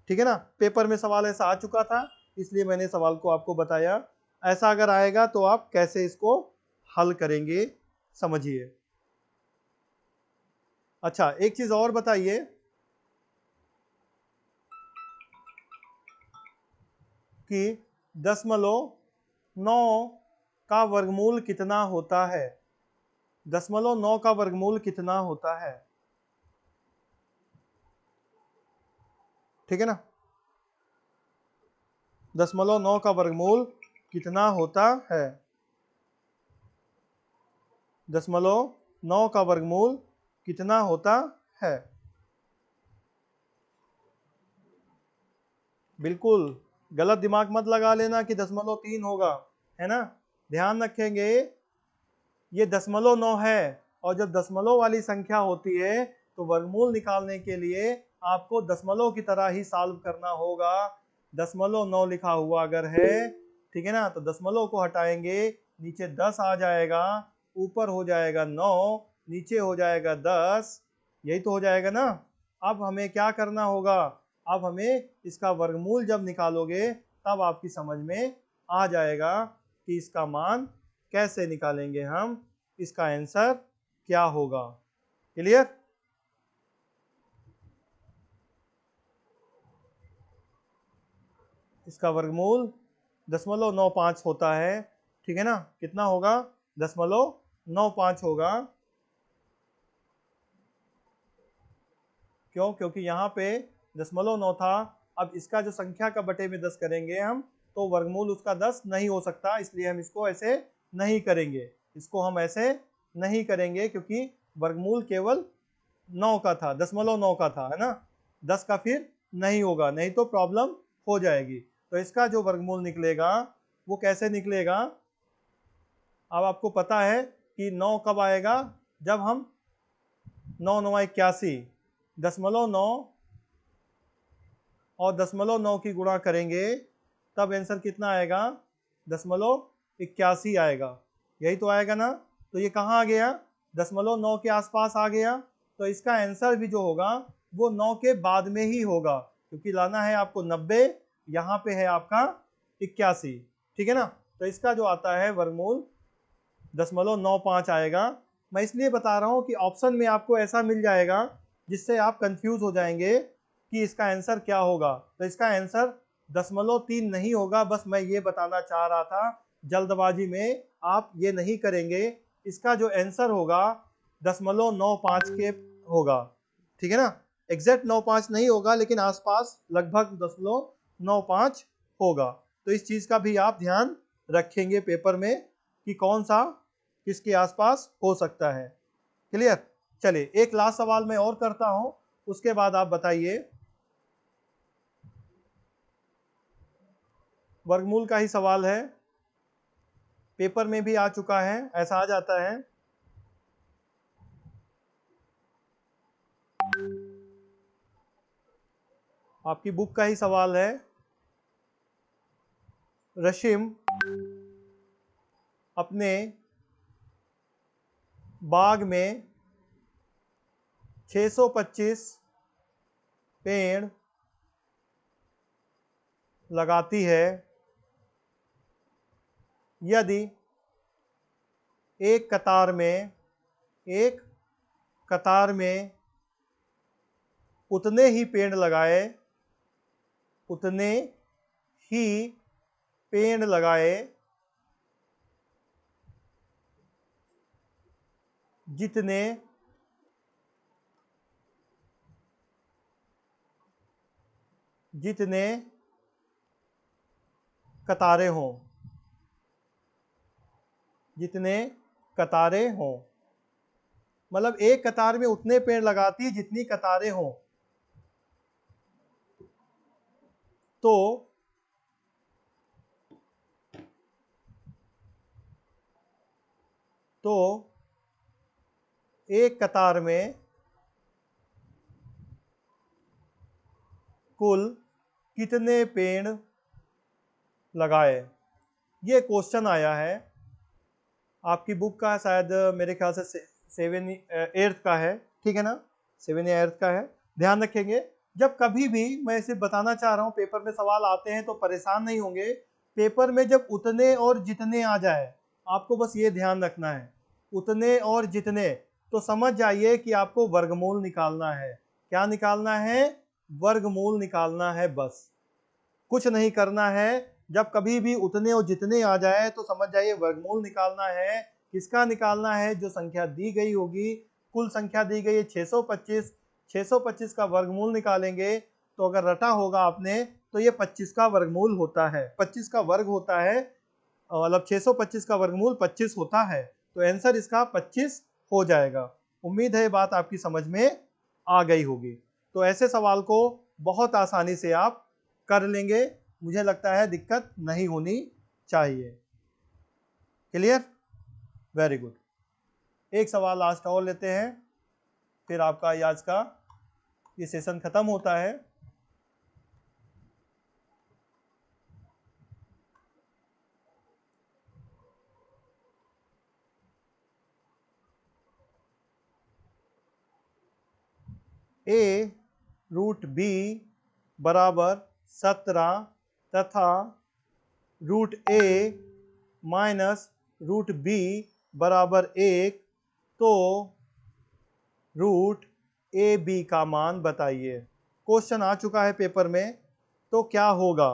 ठीक है ना। पेपर में सवाल ऐसा आ चुका था, इसलिए मैंने सवाल को आपको बताया। ऐसा अगर आएगा तो आप कैसे इसको हल करेंगे, समझिए। अच्छा, एक चीज और बताइए, कि 0.9 का वर्गमूल कितना होता है। 0.9 का वर्गमूल कितना होता है, ठीक है ना। 0.9 का वर्गमूल कितना होता है, 0.9 का वर्गमूल कितना होता है। बिल्कुल गलत दिमाग मत लगा लेना कि 0.3 होगा, है ना। ध्यान रखेंगे ये 0.9 है, और जब दशमलव वाली संख्या होती है तो वर्गमूल निकालने के लिए आपको दशमलव की तरह ही सॉल्व करना होगा। 0.9 लिखा हुआ अगर है, ठीक है ना, तो दशमलव को हटाएंगे, नीचे 10 आ जाएगा, ऊपर हो जाएगा 9, नीचे हो जाएगा 10, यही तो हो जाएगा ना। अब हमें क्या करना होगा, अब हमें इसका वर्गमूल जब निकालोगे तब आपकी समझ में आ जाएगा कि इसका मान कैसे निकालेंगे हम, इसका आंसर क्या होगा। क्लियर। इसका वर्गमूल 0.95 होता है, ठीक है ना। कितना होगा, 0.95 होगा। क्यों, क्योंकि यहाँ पे 0.9 था, अब इसका जो संख्या का बटे में 10 करेंगे हम तो वर्गमूल उसका 10 नहीं हो सकता, इसलिए हम इसको ऐसे नहीं करेंगे, इसको हम ऐसे नहीं करेंगे, क्योंकि वर्गमूल केवल 9 का था, 0.9 का था, है ना। 10 का फिर नहीं होगा, नहीं तो प्रॉब्लम हो जाएगी। तो इसका जो वर्गमूल निकलेगा वो कैसे निकलेगा, अब आपको पता है कि 9 कब आएगा, जब हम 9 9 81, 0.9 और 0.9 की गुणा करेंगे तब आंसर कितना आएगा, 0.81 आएगा, यही तो आएगा ना। तो ये कहाँ आ गया, 0.9 के आसपास आ गया, तो इसका आंसर भी जो होगा वो 9 के बाद में ही होगा, क्योंकि लाना है आपको 90, यहाँ पे है आपका 81, ठीक है ना। तो इसका जो आता है वर्गमूल 0.95 आएगा। मैं इसलिए बता रहा हूँ कि ऑप्शन में आपको ऐसा मिल जाएगा जिससे आप कंफ्यूज हो जाएंगे कि इसका आंसर क्या होगा। तो इसका आंसर 0.3 नहीं होगा, बस मैं ये बताना चाह रहा था, जल्दबाजी में आप ये नहीं करेंगे। इसका जो आंसर होगा 0.95 के होगा, ठीक है ना। एग्जैक्ट 95 नहीं होगा, लेकिन आसपास लगभग 0.95 होगा। तो इस चीज का भी आप ध्यान रखेंगे पेपर में कि कौन सा किसके आसपास हो सकता है। क्लियर। चलिए एक लास्ट सवाल मैं और करता हूं, उसके बाद आप बताइए। वर्गमूल का ही सवाल है, पेपर में भी आ चुका है, ऐसा आ जाता है। आपकी बुक का ही सवाल है। रशिम अपने बाग में 625 पेड़ लगाती है, यदि एक कतार में उतने ही पेड़ लगाए, उतने ही पेड़ लगाए जितने जितने कतारें हों, जितने कतारें हों, मतलब एक कतार में उतने पेड़ लगाती है जितनी कतारें हों। तो एक कतार में कुल कितने पेड़ लगाए, ये क्वेश्चन आया है। आपकी बुक का शायद मेरे ख्याल से 7 8 का है, ठीक है ना, 7 या 8 का है। ध्यान रखेंगे, जब कभी भी मैं इसे बताना चाह रहा हूँ पेपर में सवाल आते हैं तो परेशान नहीं होंगे। पेपर में जब उतने और जितने आ जाए, आपको बस ये ध्यान रखना है, उतने और जितने, तो समझ जाइए कि आपको वर्गमूल निकालना है। क्या निकालना है, वर्गमूल निकालना है, बस कुछ नहीं करना है। जब कभी भी उतने और जितने आ जाए तो समझ जाइए वर्गमूल निकालना है। किसका निकालना है? जो संख्या दी गई होगी, कुल संख्या दी गई है 625, 625 का वर्गमूल निकालेंगे तो अगर रटा होगा आपने तो ये 25 का वर्गमूल होता है, 25 का वर्ग होता है, मतलब 625 का वर्गमूल 25 होता है, तो आंसर इसका 25 हो जाएगा। उम्मीद है बात आपकी समझ में आ गई होगी। तो ऐसे सवाल को बहुत आसानी से आप कर लेंगे, मुझे लगता है दिक्कत नहीं होनी चाहिए। क्लियर? Very good. एक सवाल लास्ट और लेते हैं, फिर आपका आज का ये सेशन खत्म होता है। a रूट b बराबर 17 तथा root a minus root b बराबर 1, तो रूट ए बी का मान बताइए। क्वेश्चन आ चुका है पेपर में, तो क्या होगा?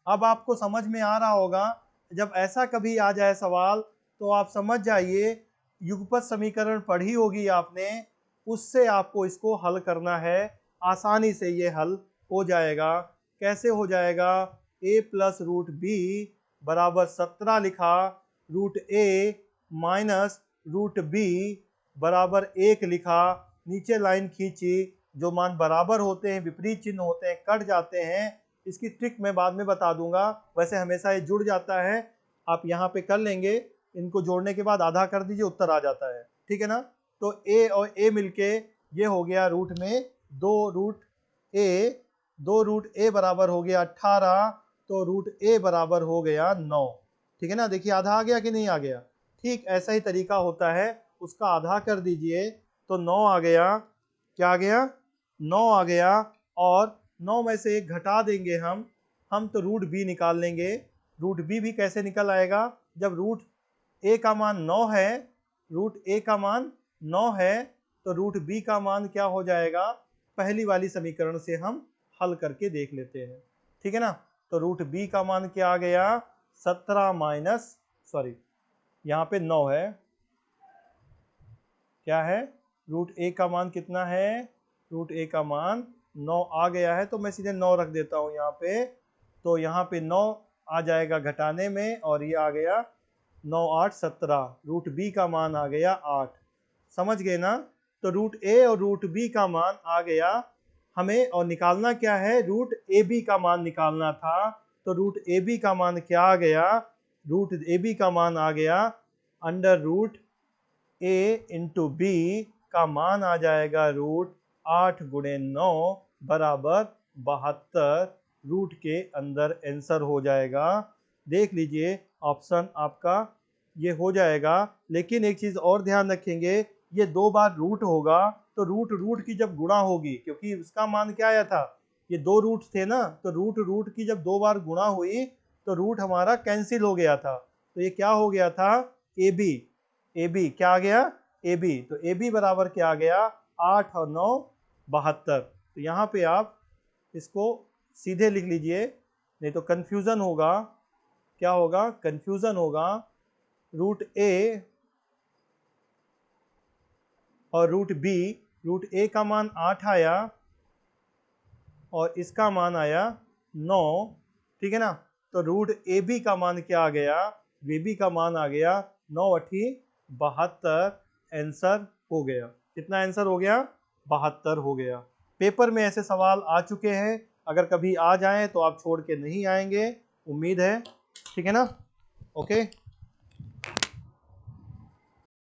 अब आपको समझ में आ रहा होगा, जब ऐसा कभी आ जाए सवाल तो आप समझ जाइए युगपत समीकरण पढ़ी होगी आपने, उससे आपको इसको हल करना है। आसानी से ये हल हो जाएगा। कैसे हो जाएगा? a प्लस रूट बी बराबर 17 लिखा, रूट ए माइनस रूट बी बराबर 1 लिखा, नीचे लाइन खींची, जो मान बराबर होते हैं विपरीत चिन्ह होते हैं कट जाते हैं। इसकी ट्रिक मैं बाद में बता दूंगा, वैसे हमेशा ये जुड़ जाता है, आप यहाँ पे कर लेंगे, इनको जोड़ने के बाद आधा कर दीजिए, उत्तर आ जाता है। ठीक है ना? तो a और a मिलके ये हो गया रूट में 2 रूट a बराबर हो गया 18, तो रूट a बराबर हो गया 9। ठीक है ना? देखिए आधा आ गया कि नहीं आ गया? ठीक ऐसा ही तरीका होता है, उसका आधा कर दीजिए तो 9 आ गया। क्या आ गया? 9 आ गया। और 9 में से एक घटा देंगे हम तो रूट बी निकाल लेंगे। रूट बी भी कैसे निकल आएगा? जब रूट ए का मान 9 है, रूट ए का मान 9 है, तो रूट बी का मान क्या हो जाएगा? पहली वाली समीकरण से हम हल करके देख लेते हैं। ठीक है ना? तो रूट बी का मान क्या आ गया? 17 माइनस, सॉरी यहाँ पे 9 है, क्या है? रूट ए का मान कितना है? रूट ए का मान 9 आ गया है, तो मैं सीधे 9 रख देता हूँ यहाँ पे। तो यहाँ पे 9 आ जाएगा घटाने में, और ये आ गया 9 8 17। रूट बी का मान आ गया 8। समझ गए ना? तो रूट ए और रूट बी का मान आ गया हमें, और निकालना क्या है? रूट ए बी का मान निकालना था। तो रूट ए बी का मान क्या आ गया? रूट ए बी का मान आ गया under root a into B का मान आ जाएगा रूट 8 गुणे 9 बराबर 72। रूट के अंदर आंसर हो जाएगा। देख लीजिए ऑप्शन आपका ये हो जाएगा। लेकिन एक चीज़ और ध्यान रखेंगे, ये 2 बार रूट होगा, तो रूट की जब गुणा होगी, क्योंकि उसका मान क्या आया था? ये 2 रूट थे ना, तो रूट की जब 2 बार गुणा हुई तो रूट हमारा कैंसिल हो गया था। तो ये क्या हो गया था? ए बी क्या आ गया? A B. तो ए बी बराबर क्या आ गया? 8 और 9 72। तो यहाँ पे आप इसको सीधे लिख लीजिए, नहीं तो कंफ्यूजन होगा। क्या होगा? कंफ्यूजन होगा। रूट ए और रूट बी, रूट ए का मान 8 आया और इसका मान आया 9। ठीक है ना? तो रूट ए बी का मान क्या आ गया? बी बी का मान आ गया 9 8 72। आंसर हो गया। कितना आंसर हो गया? 72 हो गया। पेपर में ऐसे सवाल आ चुके हैं, अगर कभी आ जाएं तो आप छोड़ के नहीं आएंगे, उम्मीद है। ठीक है ना? ओके।